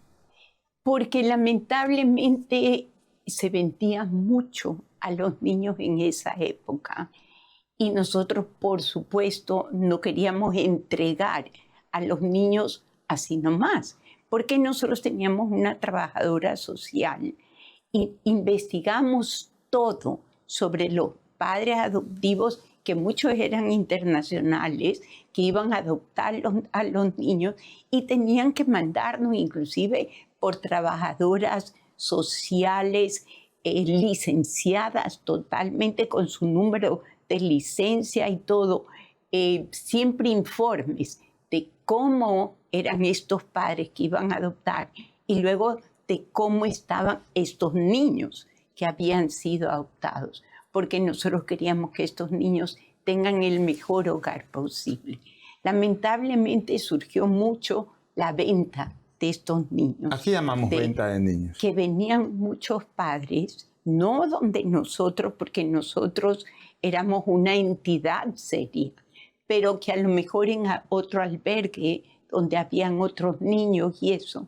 Porque lamentablemente se vendía mucho a los niños en esa época. Y nosotros, por supuesto, no queríamos entregar a los niños así nomás. Porque nosotros teníamos una trabajadora social y investigamos todo sobre los padres adoptivos, que muchos eran internacionales, que iban a adoptar a los niños y tenían que mandarnos inclusive por trabajadoras sociales licenciadas totalmente con su número de licencia y todo, siempre informes de cómo eran estos padres que iban a adoptar y luego de cómo estaban estos niños que habían sido adoptados, porque nosotros queríamos que estos niños tengan el mejor hogar posible. Lamentablemente surgió mucho la venta de estos niños. ¿A qué llamamos venta de niños? Que venían muchos padres, no donde nosotros, porque nosotros éramos una entidad seria, pero que a lo mejor en otro albergue donde habían otros niños y eso,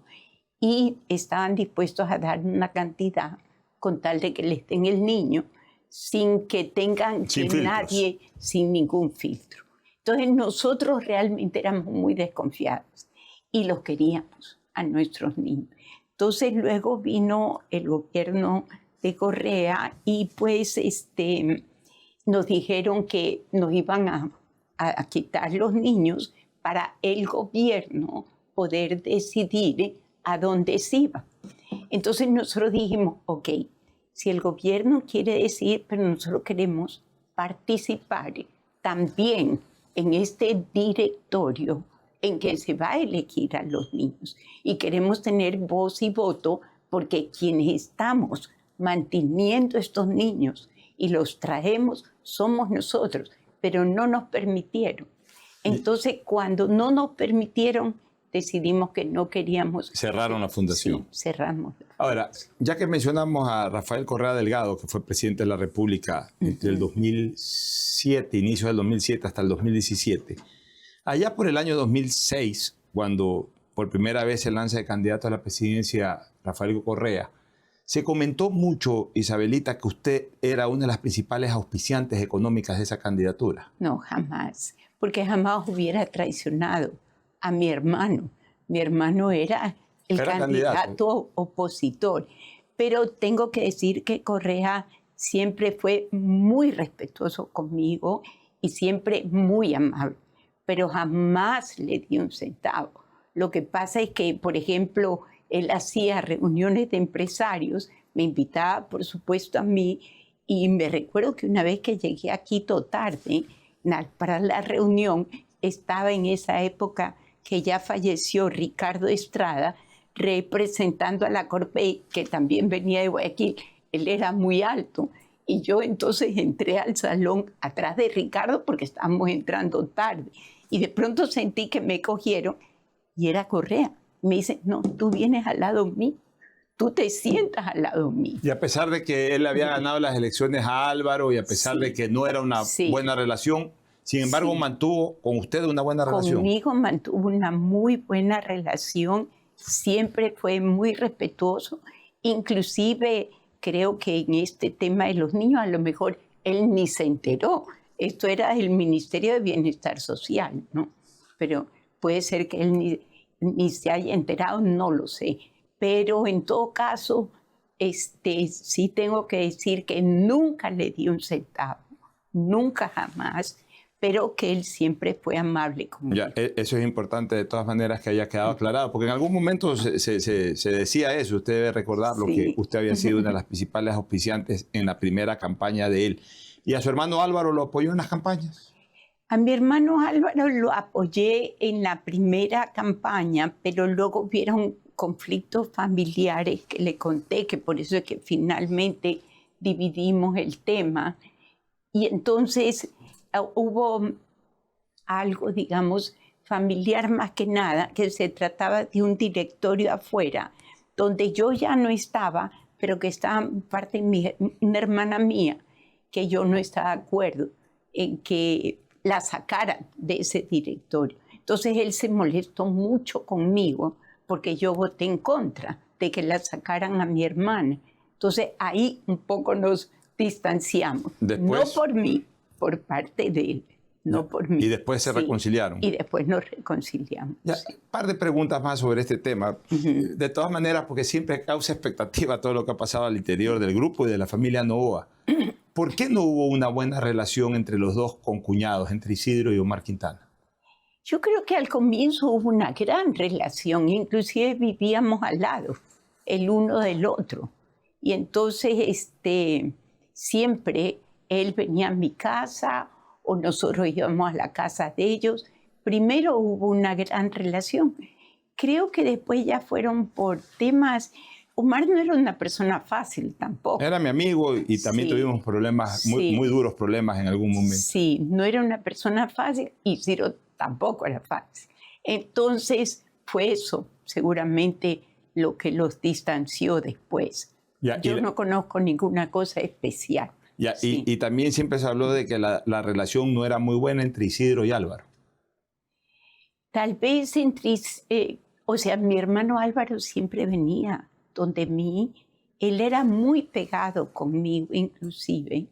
y estaban dispuestos a dar una cantidad con tal de que les den el niño, sin que tengan nadie, sin ningún filtro. Entonces nosotros realmente éramos muy desconfiados y los queríamos a nuestros niños. Entonces luego vino el gobierno de Correa y pues nos dijeron que nos iban a quitar los niños para el gobierno poder decidir a dónde se iba. Entonces nosotros dijimos, ok, si el gobierno quiere decir, pero nosotros queremos participar también en este directorio en que se va a elegir a los niños. Y queremos tener voz y voto porque quienes estamos manteniendo estos niños y los traemos somos nosotros, pero no nos permitieron. Entonces, cuando no nos permitieron, decidimos que no queríamos... Cerraron la fundación. Sí, cerramos. Ahora, ya que mencionamos a Rafael Correa Delgado, que fue presidente de la República entre el 2007, inicio del 2007 hasta el 2017, allá por el año 2006, cuando por primera vez se lanza de candidato a la presidencia Rafael Correa, se comentó mucho, Isabelita, que usted era una de las principales auspiciantes económicas de esa candidatura. No, jamás, porque jamás hubiera traicionado a mi hermano. Mi hermano era el candidato opositor. Pero tengo que decir que Correa siempre fue muy respetuoso conmigo y siempre muy amable, pero jamás le di un centavo. Lo que pasa es que, por ejemplo, él hacía reuniones de empresarios, me invitaba, por supuesto, a mí, y me recuerdo que una vez que llegué a Quito tarde para la reunión, estaba en esa época que ya falleció Ricardo Estrada, representando a la Corpey, que también venía de Guayaquil. Él era muy alto. Y yo entonces entré al salón atrás de Ricardo porque estábamos entrando tarde. Y de pronto sentí que me cogieron y era Correa. Me dice, no, tú vienes al lado mío. Tú te sientas al lado mío. Y a pesar de que él había ganado las elecciones a Álvaro y a pesar de que no era una buena relación, sin embargo, mantuvo con usted una buena relación. Conmigo mantuvo una muy buena relación, siempre fue muy respetuoso, inclusive creo que en este tema de los niños a lo mejor él ni se enteró. Esto era del Ministerio de Bienestar Social, ¿no? Pero puede ser que él ni se haya enterado, no lo sé. Pero en todo caso, sí tengo que decir que nunca le di un centavo, nunca jamás, pero que él siempre fue amable conmigo. Ya, eso es importante de todas maneras que haya quedado aclarado, porque en algún momento se decía eso, usted debe recordarlo, que usted había sido una de las principales auspiciantes en la primera campaña de él. ¿Y a su hermano Álvaro lo apoyó en las campañas? A mi hermano Álvaro lo apoyé en la primera campaña, pero luego hubieron conflictos familiares que le conté, que por eso es que finalmente dividimos el tema. Y entonces hubo algo, digamos, familiar más que nada, que se trataba de un directorio afuera, donde yo ya no estaba, pero que estaba parte de una hermana mía, que yo no estaba de acuerdo en que la sacara de ese directorio. Entonces él se molestó mucho conmigo porque yo voté en contra de que la sacaran a mi hermana. Entonces ahí un poco nos distanciamos. Después, no por mí, por parte de él, no por mí. Y después se reconciliaron. Y después nos reconciliamos. Ya, sí. Un par de preguntas más sobre este tema. De todas maneras, porque siempre causa expectativa todo lo que ha pasado al interior del grupo y de la familia Novoa. ¿Por qué no hubo una buena relación entre los dos concuñados, entre Isidro y Omar Quintana? Yo creo que al comienzo hubo una gran relación, inclusive vivíamos al lado, el uno del otro. Y entonces siempre él venía a mi casa o nosotros íbamos a la casa de ellos. Primero hubo una gran relación. Creo que después ya fueron por temas. Omar no era una persona fácil tampoco. Era mi amigo y también tuvimos problemas, muy duros problemas en algún momento. Sí, no era una persona fácil y Ciro tampoco era fácil. Entonces fue eso seguramente lo que los distanció después. Yo no conozco ninguna cosa especial. Y también siempre se habló de que la relación no era muy buena entre Isidro y Álvaro. Tal vez mi hermano Álvaro siempre venía donde mí. Él era muy pegado conmigo, inclusive.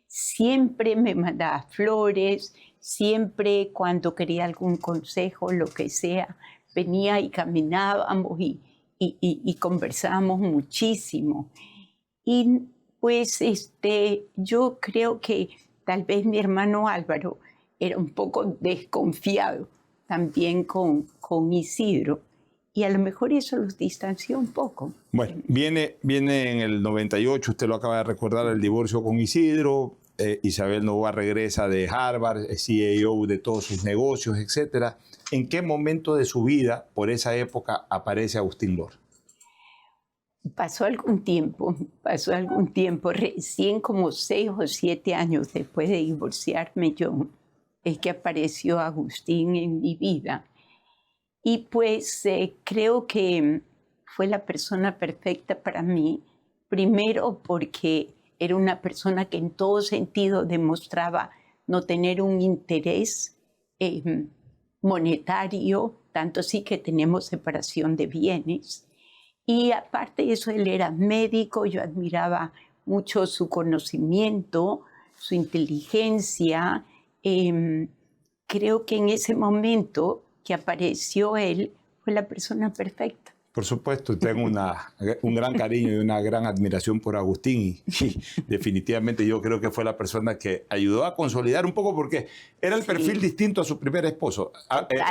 Siempre me mandaba flores, siempre cuando quería algún consejo, lo que sea, venía y caminábamos y conversábamos muchísimo. Y pues yo creo que tal vez mi hermano Álvaro era un poco desconfiado también con Isidro. Y a lo mejor eso los distanció un poco. Bueno, viene en el 98, usted lo acaba de recordar, el divorcio con Isidro. Isabel Novoa regresa de Harvard, es CEO de todos sus negocios, etc. ¿En qué momento de su vida, por esa época, aparece Agustín Lor? Pasó algún tiempo, recién como 6 o 7 años después de divorciarme yo, es que apareció Agustín en mi vida. Y pues creo que fue la persona perfecta para mí, primero porque era una persona que en todo sentido demostraba no tener un interés monetario, tanto así que tenemos separación de bienes. Y aparte de eso, él era médico, yo admiraba mucho su conocimiento, su inteligencia. Creo que en ese momento que apareció él, fue la persona perfecta. Por supuesto, tengo un gran cariño y una gran admiración por Agustín y definitivamente yo creo que fue la persona que ayudó a consolidar un poco porque era el perfil distinto a su primer esposo.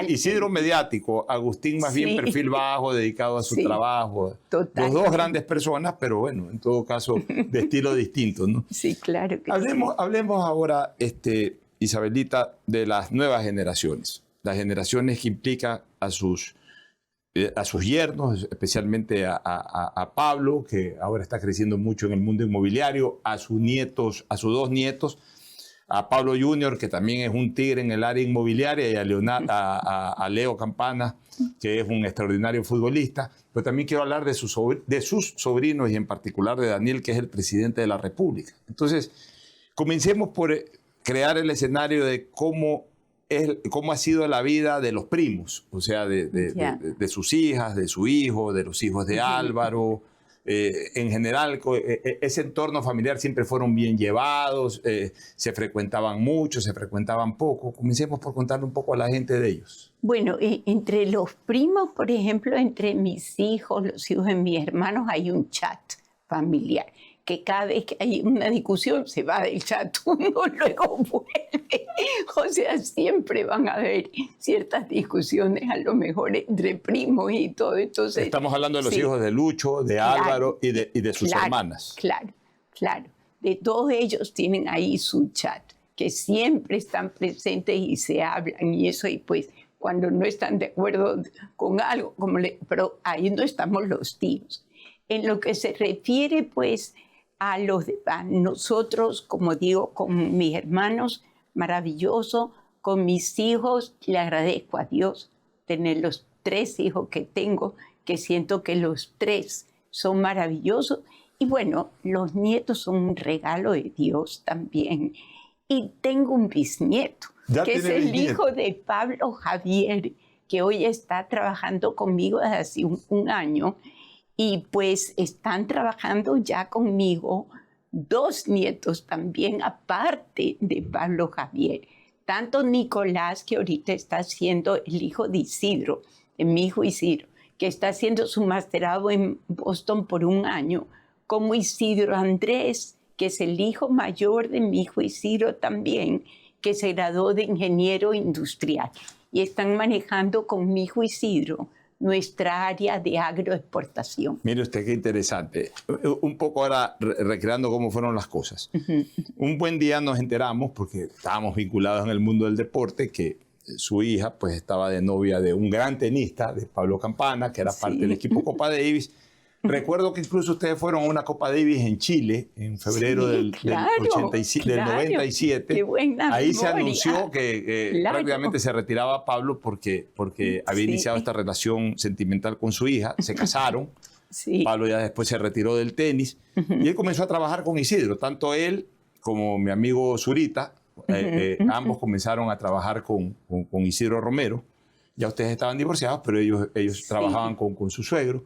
Isidro mediático, Agustín más bien perfil bajo, dedicado a su trabajo. Los dos grandes personas, pero bueno, en todo caso de estilo distinto, ¿no? Sí, claro que hablemos ahora, Isabelita, de las nuevas generaciones. Las generaciones que implican a sus yernos, especialmente a Pablo, que ahora está creciendo mucho en el mundo inmobiliario, a sus dos nietos, a Pablo Jr., que también es un tigre en el área inmobiliaria, y a Leo Campana, que es un extraordinario futbolista. Pero también quiero hablar de sus sobrinos y en particular de Daniel, que es el presidente de la República. Entonces, comencemos por crear el escenario de cómo ha sido la vida de los primos, o sea, de sus hijas, de su hijo, de los hijos de Álvaro. En general, ese entorno familiar siempre fueron bien llevados, se frecuentaban mucho, se frecuentaban poco. Comencemos por contarle un poco a la gente de ellos. Bueno, entre los primos, por ejemplo, entre mis hijos, los hijos de mis hermanos, hay un chat familiar, que cada vez que hay una discusión se va del chat uno, luego vuelve. O sea, siempre van a haber ciertas discusiones, a lo mejor entre primos y todo. Entonces, estamos hablando de los hijos de Lucho, de Álvaro y de sus hermanas. Claro. De todos ellos tienen ahí su chat, que siempre están presentes y se hablan y eso, y pues cuando no están de acuerdo con algo, pero ahí no estamos los tíos. En lo que se refiere, pues, a nosotros, como digo, con mis hermanos, maravilloso, Con mis hijos le agradezco a Dios tener los 3 hijos que tengo, que siento que los 3 son maravillosos. Y bueno, los nietos son un regalo de Dios también. Y tengo un bisnieto, que es el hijo de Pablo Javier, que hoy está trabajando conmigo desde hace un año. Y pues están trabajando ya conmigo 2 nietos también, aparte de Pablo Javier. Tanto Nicolás, que ahorita está siendo el hijo de Isidro, de mi hijo Isidro, que está haciendo su masterado en Boston por 1 año, como Isidro Andrés, que es el hijo mayor de mi hijo Isidro también, que se graduó de ingeniero industrial. Y están manejando con mi hijo Isidro nuestra área de agroexportación. Mire usted qué interesante. Un poco ahora recreando cómo fueron las cosas. Un buen día nos enteramos, porque estábamos vinculados en el mundo del deporte, que su hija pues estaba de novia de un gran tenista, de Pablo Campana, que era parte del equipo Copa Davis. Recuerdo que incluso ustedes fueron a una Copa Davis en Chile en febrero del 97. Qué buena Ahí memoria. se anunció que prácticamente se retiraba Pablo porque había iniciado esta relación sentimental con su hija. Se casaron. Pablo ya después se retiró del tenis. Y él comenzó a trabajar con Isidro. Tanto él como mi amigo Zurita, ambos comenzaron a trabajar con Isidro Romero. Ya ustedes estaban divorciados, pero ellos trabajaban con su suegro.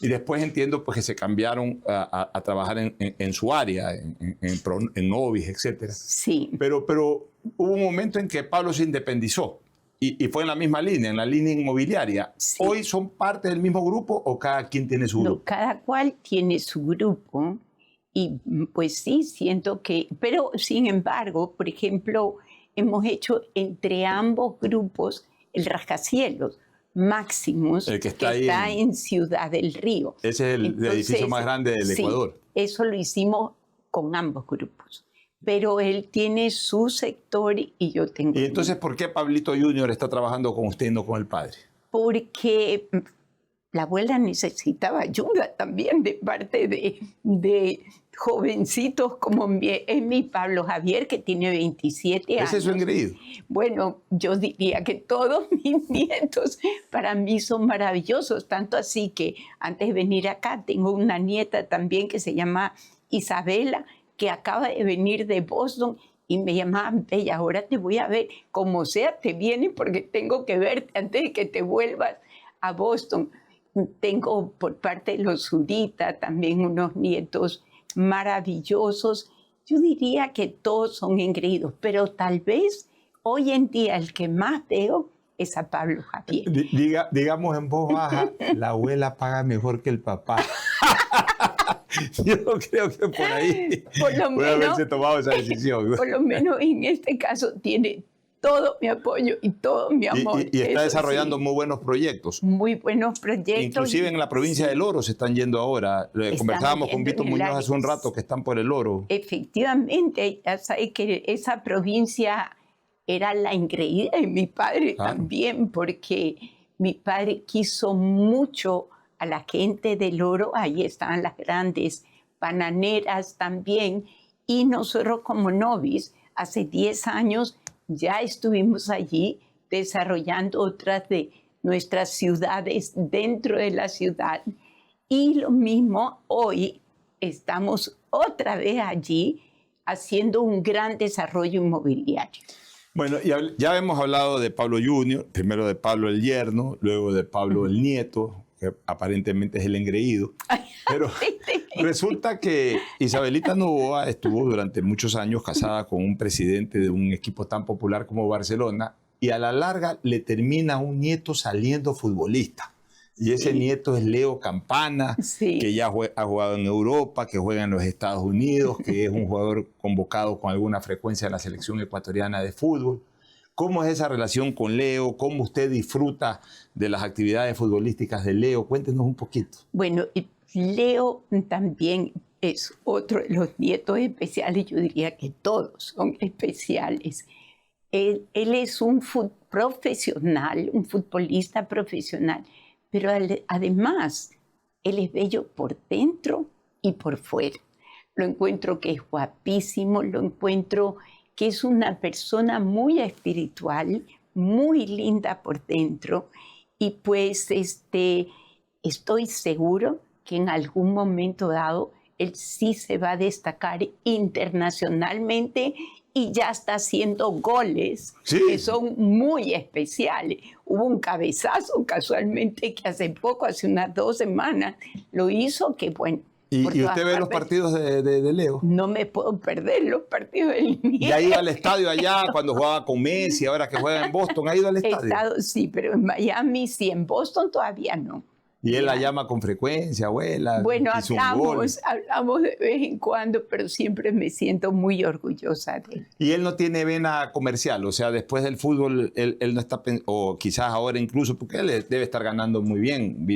Y después entiendo pues, que se cambiaron a trabajar en su área, en Novis, etc. Sí. Pero hubo un momento en que Pablo se independizó y fue en la misma línea, en la línea inmobiliaria. Sí. ¿Hoy son parte del mismo grupo o cada quien tiene su grupo? No, cada cual tiene su grupo y pues sí, siento que... Pero sin embargo, por ejemplo, hemos hecho entre ambos grupos el rascacielos. Máximos, el que está en Ciudad del Río. Ese es el edificio más grande del Ecuador. Eso lo hicimos con ambos grupos. Pero él tiene su sector y yo tengo... ¿Y entonces por qué Pablito Junior está trabajando con usted y no con el padre? Porque la abuela necesitaba ayuda también de parte de jovencitos como mi Pablo Javier, que tiene 27 años. ¿Ese es su engreído? Bueno, yo diría que todos mis nietos para mí son maravillosos, tanto así que antes de venir acá tengo una nieta también que se llama Isabela, que acaba de venir de Boston y me llamaba, Bella, ahora te voy a ver, como sea te viene porque tengo que verte antes de que te vuelvas a Boston. Tengo por parte de los Zurita también unos nietos maravillosos. Yo diría que todos son engreídos, pero tal vez hoy en día el que más veo es a Pablo Javier. Digamos en voz baja, la abuela paga mejor que el papá. Yo creo que por ahí puede haberse tomado esa decisión. Por lo menos en este caso tiene todo mi apoyo y todo mi amor. Y está desarrollando muy buenos proyectos. Muy buenos proyectos. Inclusive en la provincia del Oro se están yendo ahora. Conversábamos con Vito Muñoz hace un rato que están por el Oro. Efectivamente, ya sabes que esa provincia era la engreída de mi padre también, porque mi padre quiso mucho a la gente del Oro. Ahí estaban las grandes bananeras también. Y nosotros como Novis, hace 10 años, ya estuvimos allí desarrollando otras de nuestras ciudades dentro de la ciudad. Y lo mismo hoy, estamos otra vez allí haciendo un gran desarrollo inmobiliario. Bueno, ya hemos hablado de Pablo Junior, primero de Pablo el yerno, luego de Pablo el nieto, que aparentemente es el engreído. Pero resulta que Isabelita Noboa estuvo durante muchos años casada con un presidente de un equipo tan popular como Barcelona y a la larga le termina un nieto saliendo futbolista. Y ese nieto es Leo Campana, que ya ha jugado en Europa, que juega en los Estados Unidos, que es un jugador convocado con alguna frecuencia en la selección ecuatoriana de fútbol. ¿Cómo es esa relación con Leo? ¿Cómo usted disfruta de las actividades futbolísticas de Leo? Cuéntenos un poquito. Bueno, Leo también es otro de los nietos especiales. Yo diría que todos son especiales. Él es un profesional, un futbolista profesional, pero además él es bello por dentro y por fuera. Lo encuentro que es guapísimo, lo encuentro que es una persona muy espiritual, muy linda por dentro, y pues estoy seguro que en algún momento dado él sí se va a destacar internacionalmente y ya está haciendo goles que son muy especiales. Hubo un cabezazo casualmente que hace unas 2 semanas, lo hizo, que bueno. ¿Y usted ve los partidos de Leo? No me puedo perder los partidos del Mier. ¿Ya ha ido al estadio allá cuando jugaba con Messi, ahora que juega en Boston? ¿Ha ido al estadio? Sí, pero en Miami sí, en Boston todavía no. Y él la llama con frecuencia, abuela. Bueno, hablamos de vez en cuando, pero siempre me siento muy orgullosa de él. Y él no tiene vena comercial, o sea, después del fútbol, él no está, o quizás ahora incluso, porque él debe estar ganando muy bien,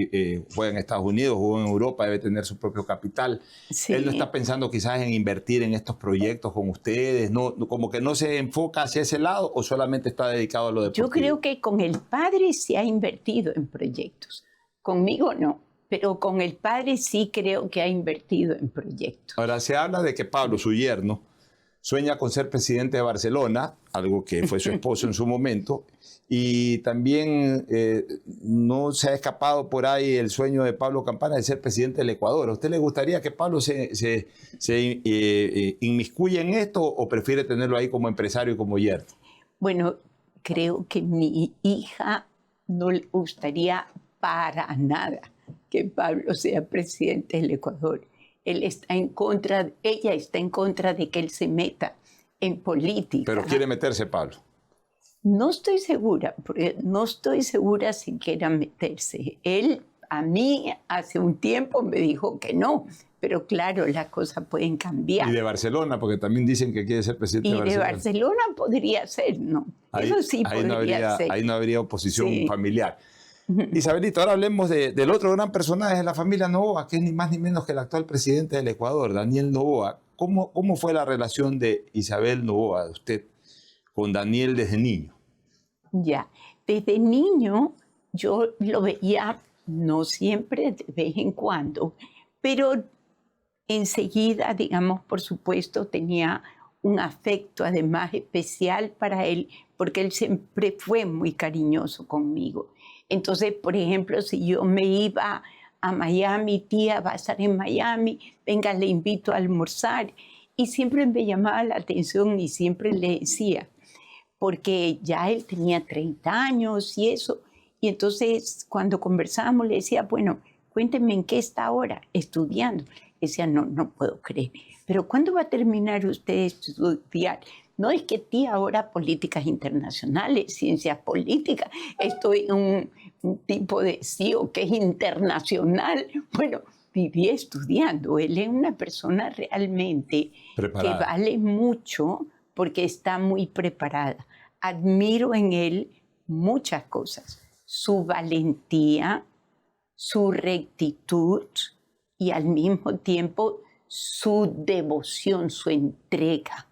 juega en Estados Unidos, juega en Europa, debe tener su propio capital. Sí. Él no está pensando quizás en invertir en estos proyectos con ustedes, no, como que no se enfoca hacia ese lado, o solamente está dedicado a lo deportivo. Yo creo que con el padre se ha invertido en proyectos. Conmigo no, pero con el padre sí creo que ha invertido en proyectos. Ahora, se habla de que Pablo, su yerno, sueña con ser presidente de Barcelona, algo que fue su esposo en su momento, y también no se ha escapado por ahí el sueño de Pablo Campana de ser presidente del Ecuador. ¿A usted le gustaría que Pablo se inmiscuya en esto o prefiere tenerlo ahí como empresario y como yerno? Bueno, creo que mi hija no le gustaría para nada que Pablo sea presidente del Ecuador. Ella está en contra de que él se meta en política. Pero quiere meterse, Pablo. No estoy segura, porque no estoy segura si quiera meterse. Él a mí hace un tiempo me dijo que no, pero claro, las cosas pueden cambiar. Y de Barcelona, porque también dicen que quiere ser presidente de Barcelona. Y de Barcelona podría ser, ¿no? Eso sí podría ser. Ahí no habría oposición familiar. Isabelito, ahora hablemos del otro gran personaje de la familia Noboa, que es ni más ni menos que el actual presidente del Ecuador, Daniel Noboa. ¿Cómo fue la relación de Isabel Noboa, de usted, con Daniel desde niño? Ya, desde niño yo lo veía, no siempre, de vez en cuando, pero enseguida, digamos, por supuesto, tenía un afecto además especial para él, porque él siempre fue muy cariñoso conmigo. Entonces, por ejemplo, si yo me iba a Miami, tía va a estar en Miami, venga, le invito a almorzar. Y siempre me llamaba la atención y siempre le decía, porque ya él tenía 30 años y eso. Y entonces, cuando conversábamos, le decía, bueno, cuénteme en qué está ahora estudiando. Decía, no puedo creer. Pero ¿cuándo va a terminar usted de estudiar? No, es que tía, ahora políticas internacionales, ciencias políticas, estoy en un tipo de CEO que es internacional. Bueno, viví estudiando. Él es una persona realmente preparada, que vale mucho porque está muy preparada. Admiro en él muchas cosas. Su valentía, su rectitud y al mismo tiempo su devoción, su entrega.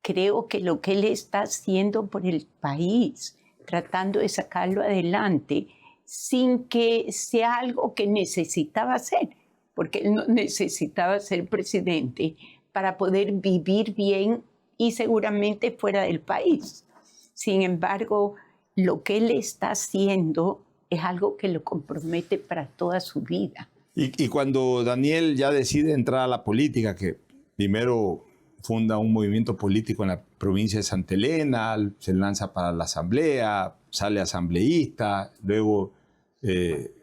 Creo que lo que él está haciendo por el país, tratando de sacarlo adelante, sin que sea algo que necesitaba hacer, porque él no necesitaba ser presidente para poder vivir bien y seguramente fuera del país. Sin embargo, lo que él está haciendo es algo que lo compromete para toda su vida. Y cuando Daniel ya decide entrar a la política, que primero funda un movimiento político en la provincia de Santa Elena, se lanza para la asamblea, sale asambleísta, luego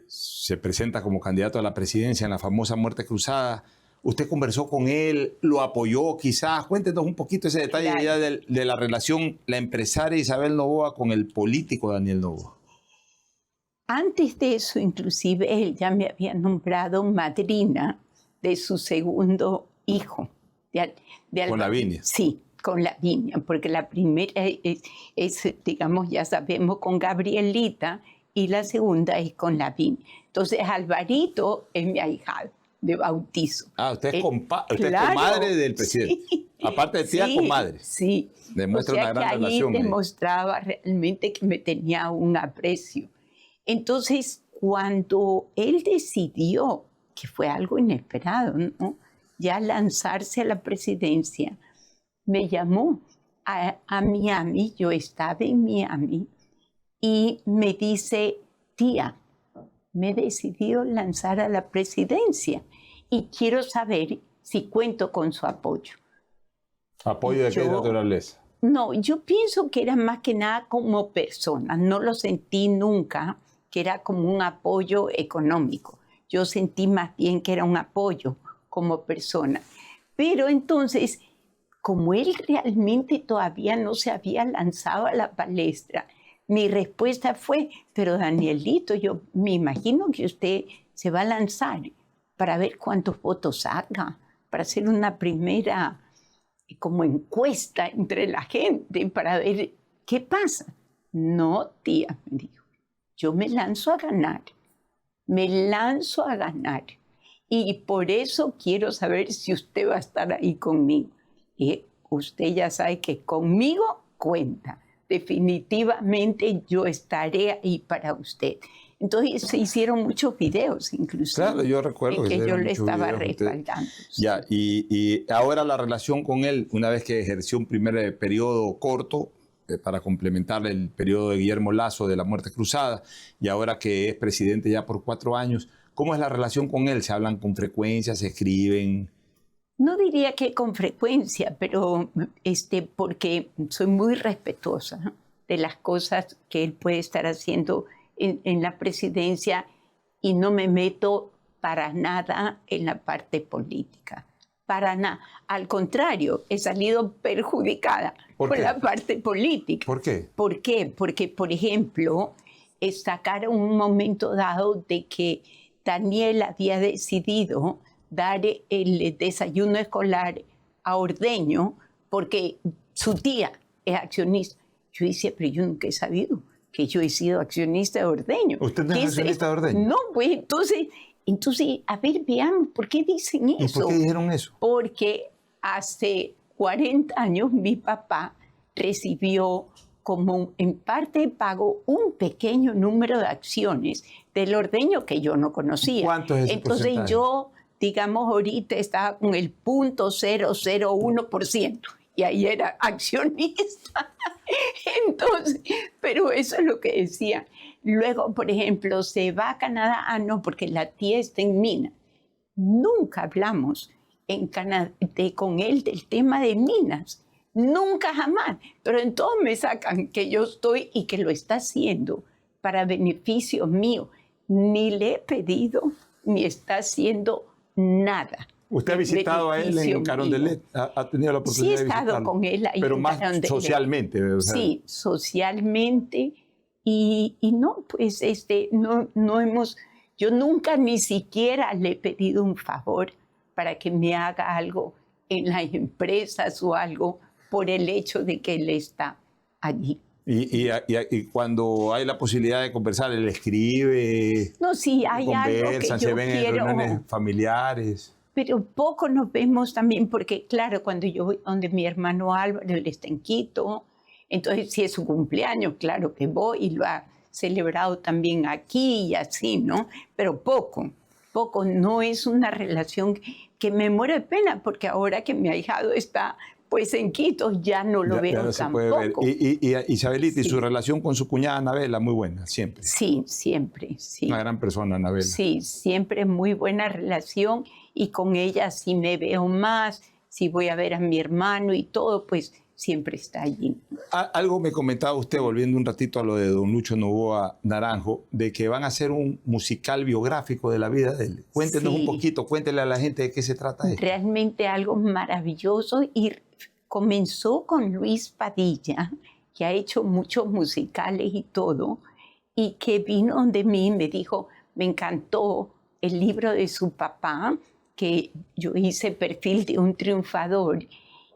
se presenta como candidato a la presidencia en la famosa Muerte Cruzada. ¿Usted conversó con él? ¿Lo apoyó quizás? Cuéntenos un poquito ese detalle ya de la relación, la empresaria Isabel Noboa con el político Daniel Noboa. Antes de eso, inclusive, él ya me había nombrado madrina de su segundo hijo. ¿Con Lavinia? Sí, con Lavinia, porque la primera es, digamos, ya sabemos, con Gabrielita, y la segunda es con Lavinia. Entonces, Alvarito es mi ahijado de bautizo. Ah, usted es comadre del presidente. Sí, aparte de tía, comadre. Sí. Demuestra una gran relación. Ahí demostraba realmente que me tenía un aprecio. Entonces, cuando él decidió, que fue algo inesperado, ¿no?, ya lanzarse a la presidencia, me llamó a Miami, yo estaba en Miami, y me dice, tía, me he decidido lanzar a la presidencia y quiero saber si cuento con su apoyo. ¿Apoyo de qué naturaleza? No, yo pienso que era más que nada como persona. No lo sentí nunca que era como un apoyo económico. Yo sentí más bien que era un apoyo como persona. Pero entonces, como él realmente todavía no se había lanzado a la palestra, mi respuesta fue, pero Danielito, yo me imagino que usted se va a lanzar para ver cuántos votos saca, para hacer una primera como encuesta entre la gente, para ver qué pasa. No, tía, me dijo, yo me lanzo a ganar, me lanzo a ganar. Y por eso quiero saber si usted va a estar ahí conmigo. Y usted ya sabe que conmigo cuenta. Definitivamente yo estaré ahí para usted. Entonces se hicieron muchos videos, incluso. Claro, yo recuerdo que yo le estaba respaldando. Ya, y ahora la relación con él, una vez que ejerció un primer periodo corto, para complementar el periodo de Guillermo Lasso de la muerte cruzada, y ahora que es presidente ya por 4 años, ¿cómo es la relación con él? ¿Se hablan con frecuencia? ¿Se escriben? No diría que con frecuencia, pero porque soy muy respetuosa de las cosas que él puede estar haciendo en la presidencia y no me meto para nada en la parte política. Para nada. Al contrario, he salido perjudicada por la parte política. ¿Por qué? ¿Por qué? Porque, por ejemplo, sacaron un momento dado de que Daniel había decidido dar el desayuno escolar a Ordeño porque su tía es accionista. Yo decía, pero yo nunca he sabido que yo he sido accionista de Ordeño. ¿Usted no es accionista de Ordeño? No, pues entonces, a ver, vean, ¿por qué dicen eso? ¿Y por qué dijeron eso? Porque hace 40 años mi papá recibió como en parte pagó un pequeño número de acciones del Ordeño que yo no conocía. ¿Cuánto es ese Entonces porcentaje? yo, digamos, ahorita estaba con el 0.001% y ahí era accionista. Entonces, pero eso es lo que decía. Luego, por ejemplo, se va a Canadá, no, porque la tía está en minas. Nunca hablamos en Canadá con él del tema de minas. Nunca jamás. Pero en todo me sacan que yo estoy y que lo está haciendo para beneficio mío. Ni le he pedido, ni está haciendo nada. ¿Usted ha visitado a él en Carondelet? ¿Ha tenido la oportunidad de visitarlo? Sí, he estado con él ahí. Pero en más Carondelet. socialmente. O sea. Sí, socialmente. Y no, pues no hemos... Yo nunca ni siquiera le he pedido un favor para que me haga algo en las empresas o algo por el hecho de que él está allí. Y cuando hay la posibilidad de conversar, él escribe, no, sí, hay conversan, algo que se ven en reuniones familiares. Pero poco nos vemos también porque, claro, cuando yo voy donde mi hermano Álvaro, él está en Quito, entonces si es su cumpleaños, claro que voy y lo ha celebrado también aquí y así, ¿no? Pero poco, no es una relación que me muero de pena porque ahora que mi ahijado está pues en Quito ya no lo veo ya no se tampoco. puede ver. Y Isabelita, Sí. y su relación con su cuñada Anabela, muy buena, siempre. Sí, siempre, sí. Una gran persona, Anabela. Sí, siempre muy buena relación y con ella si me veo más, si voy a ver a mi hermano y todo, pues siempre está allí. Algo me comentaba usted, volviendo un ratito a lo de don Lucho Novoa Naranjo, de que van a hacer un musical biográfico de la vida de él. Cuéntenos un poquito, cuéntele a la gente de qué se trata esto. Realmente algo maravilloso y comenzó con Luis Padilla, que ha hecho muchos musicales y todo, y que vino donde mí y me dijo, me encantó el libro de su papá, que yo hice perfil de un triunfador,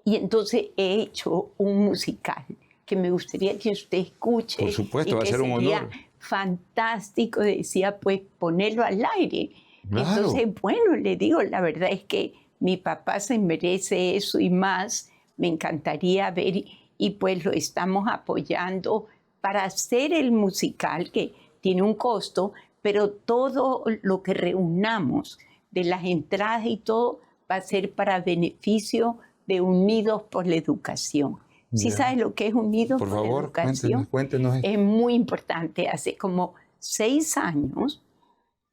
y entonces he hecho un musical que me gustaría que usted escuche. Por supuesto, y va a ser un honor. Fantástico, decía, pues ponerlo al aire. Claro. Entonces, bueno, le digo, la verdad es que mi papá se merece eso y más. Me encantaría ver y pues lo estamos apoyando para hacer el musical que tiene un costo, pero todo lo que reunamos de las entradas y todo va a ser para beneficio de Unidos por la Educación. ¿Sí sabes lo que es Unidos por por la favor, Educación? cuéntenos. Es muy importante. Hace como 6 años,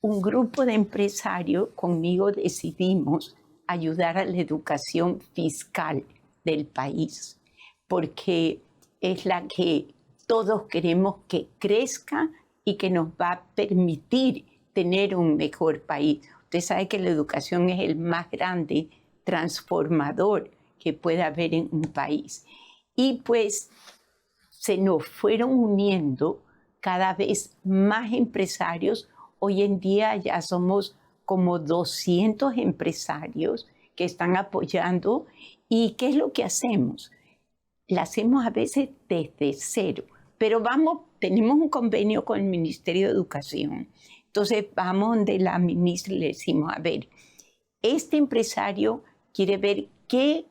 un grupo de empresarios conmigo decidimos ayudar a la educación fiscal del país, porque es la que todos queremos que crezca y que nos va a permitir tener un mejor país. Usted sabe que la educación es el más grande transformador que pueda haber en un país. Y pues se nos fueron uniendo cada vez más empresarios. Hoy en día ya somos como 200 empresarios que están apoyando. ¿Y qué es lo que hacemos? La hacemos a veces desde cero, pero tenemos un convenio con el Ministerio de Educación. Entonces vamos donde la ministra y le decimos, a ver, este empresario quiere ver qué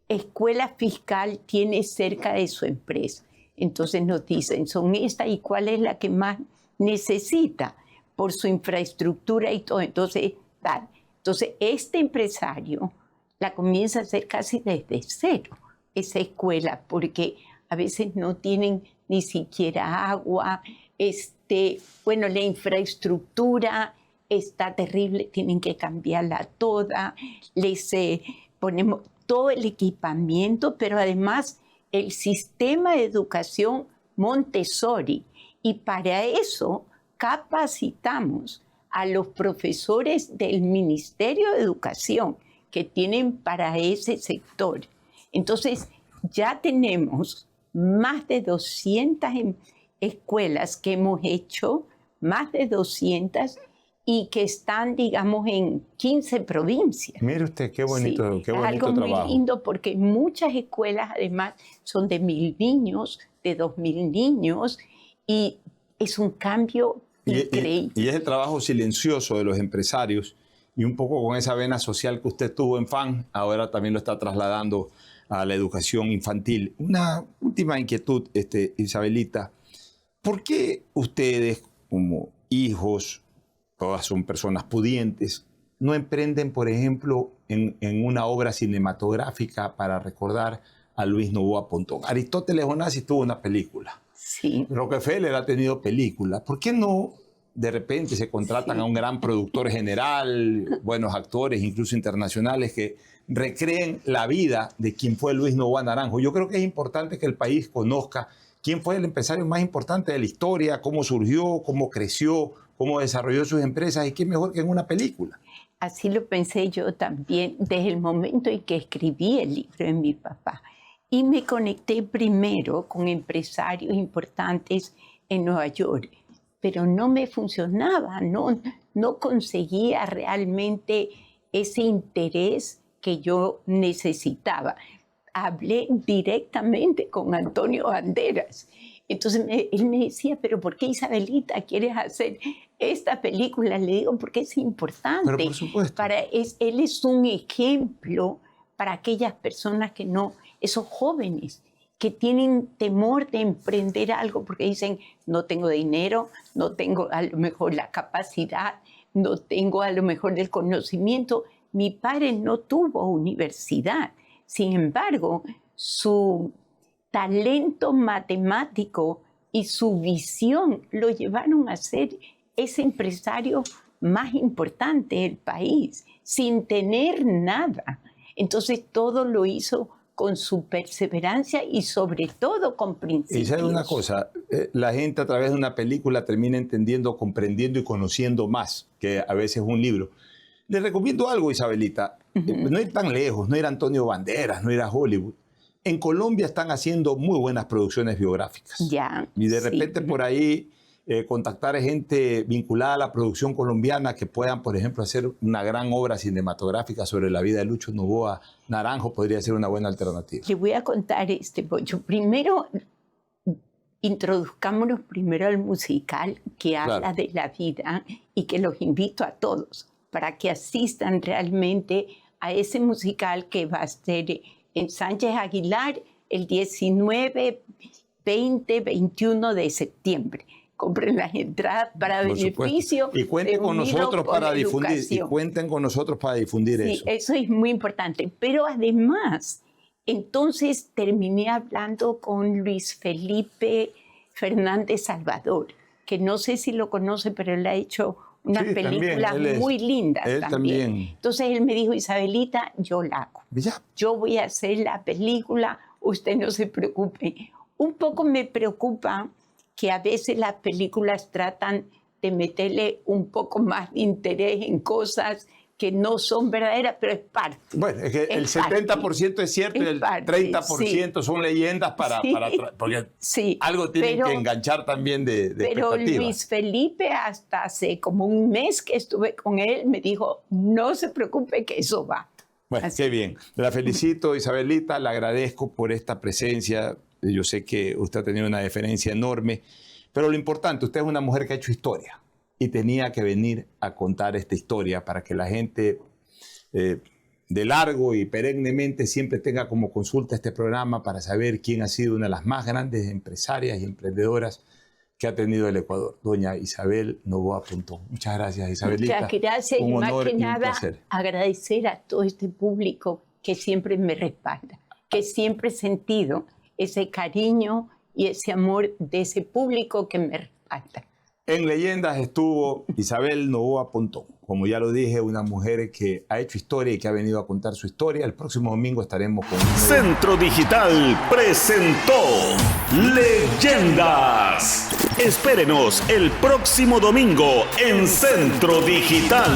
escuela fiscal tiene cerca de su empresa. Entonces nos dicen, son estas y cuál es la que más necesita por su infraestructura y todo. Entonces este empresario la comienza a hacer casi desde cero, esa escuela, porque a veces no tienen ni siquiera agua, la infraestructura está terrible, tienen que cambiarla toda, les ponemos todo el equipamiento, pero además el sistema de educación Montessori, y para eso capacitamos a los profesores del Ministerio de Educación que tienen para ese sector. Entonces, ya tenemos más de 200 escuelas que hemos hecho, más de 200, y que están, digamos, en 15 provincias. Mire usted, qué bonito, sí, qué bonito algo trabajo. Muy lindo, porque muchas escuelas, además, son de 1,000 niños, de 2,000 niños, y es un cambio increíble. Y es el trabajo silencioso de los empresarios, y un poco con esa vena social que usted tuvo en FAN, ahora también lo está trasladando a la educación infantil. Una última inquietud, Isabelita. ¿Por qué ustedes, como hijos, todas son personas pudientes, no emprenden, por ejemplo, en una obra cinematográfica para recordar a Luis Noboa Pontón? Aristóteles Onassis tuvo una película. Sí. Rockefeller ha tenido películas. ¿Por qué no de repente se contratan a un gran productor general, buenos actores, incluso internacionales, que recreen la vida de quien fue Luis Noboa Naranjo? Yo creo que es importante que el país conozca quién fue el empresario más importante de la historia, cómo surgió, cómo creció, cómo desarrolló sus empresas, y qué mejor que en una película. Así lo pensé yo también desde el momento en que escribí el libro de mi papá. Y me conecté primero con empresarios importantes en Nueva York, pero no me funcionaba, no conseguía realmente ese interés que yo necesitaba. Hablé directamente con Antonio Banderas. Entonces él me decía, pero ¿por qué, Isabelita, quieres hacer esta película? Le digo, porque es importante. Pero por supuesto. Él es un ejemplo para aquellas personas que no, esos jóvenes que tienen temor de emprender algo porque dicen, no tengo dinero, no tengo a lo mejor la capacidad, no tengo a lo mejor el conocimiento. Mi padre no tuvo universidad. Sin embargo, su talento matemático y su visión lo llevaron a ser ese empresario más importante del país, sin tener nada. Entonces todo lo hizo con su perseverancia y sobre todo con principios. Y sabe una cosa, la gente a través de una película termina entendiendo, comprendiendo y conociendo más que a veces un libro. Les recomiendo algo, Isabelita. No ir tan lejos, no ir a Antonio Banderas, no ir a Hollywood. En Colombia están haciendo muy buenas producciones biográficas. Ya, y de repente por ahí contactar a gente vinculada a la producción colombiana que puedan, por ejemplo, hacer una gran obra cinematográfica sobre la vida de Lucho Noboa Naranjo podría ser una buena alternativa. Le voy a contar Pocho. Primero, introduzcámonos primero al musical que habla de la vida y que los invito a todos para que asistan realmente a ese musical que va a ser en Sánchez Aguilar el 19, 20, 21 de septiembre. Compren las entradas para beneficio. Y cuenten con nosotros para difundir. Y cuenten con nosotros para difundir eso. Sí, eso es muy importante. Pero además, Entonces terminé hablando con Luis Felipe Fernández Salvador, que no sé si lo conoce, pero él ha hecho unas películas muy lindas también. Entonces él me dijo, Isabelita, yo la hago. ¿Ya? Yo voy a hacer la película, usted no se preocupe. Un poco me preocupa que a veces las películas tratan de meterle un poco más de interés en cosas que no son verdaderas, pero es parte. Bueno, es que el 70% es cierto y el 30% son leyendas porque algo tienen que enganchar también de pero expectativas. Luis Felipe, hasta hace como un mes que estuve con él, me dijo, no se preocupe que eso va. Bueno, qué bien. La felicito, Isabelita, le agradezco por esta presencia. Yo sé que usted ha tenido una deferencia enorme, pero lo importante, usted es una mujer que ha hecho historia. Y tenía que venir a contar esta historia para que la gente de largo y perennemente siempre tenga como consulta este programa para saber quién ha sido una de las más grandes empresarias y emprendedoras que ha tenido el Ecuador, doña Isabel Noboa Pontón. Muchas gracias, Isabelita. Muchas gracias. Un honor más que nada, placer. agradecer a todo este público que siempre me respalda, que siempre he sentido ese cariño y ese amor de ese público que me respalda. En Leyendas estuvo Isabel Noboa Pontón. Como ya lo dije, una mujer que ha hecho historia y que ha venido a contar su historia. El próximo domingo estaremos con... Centro Digital presentó Leyendas. Espérenos el próximo domingo en Centro Digital.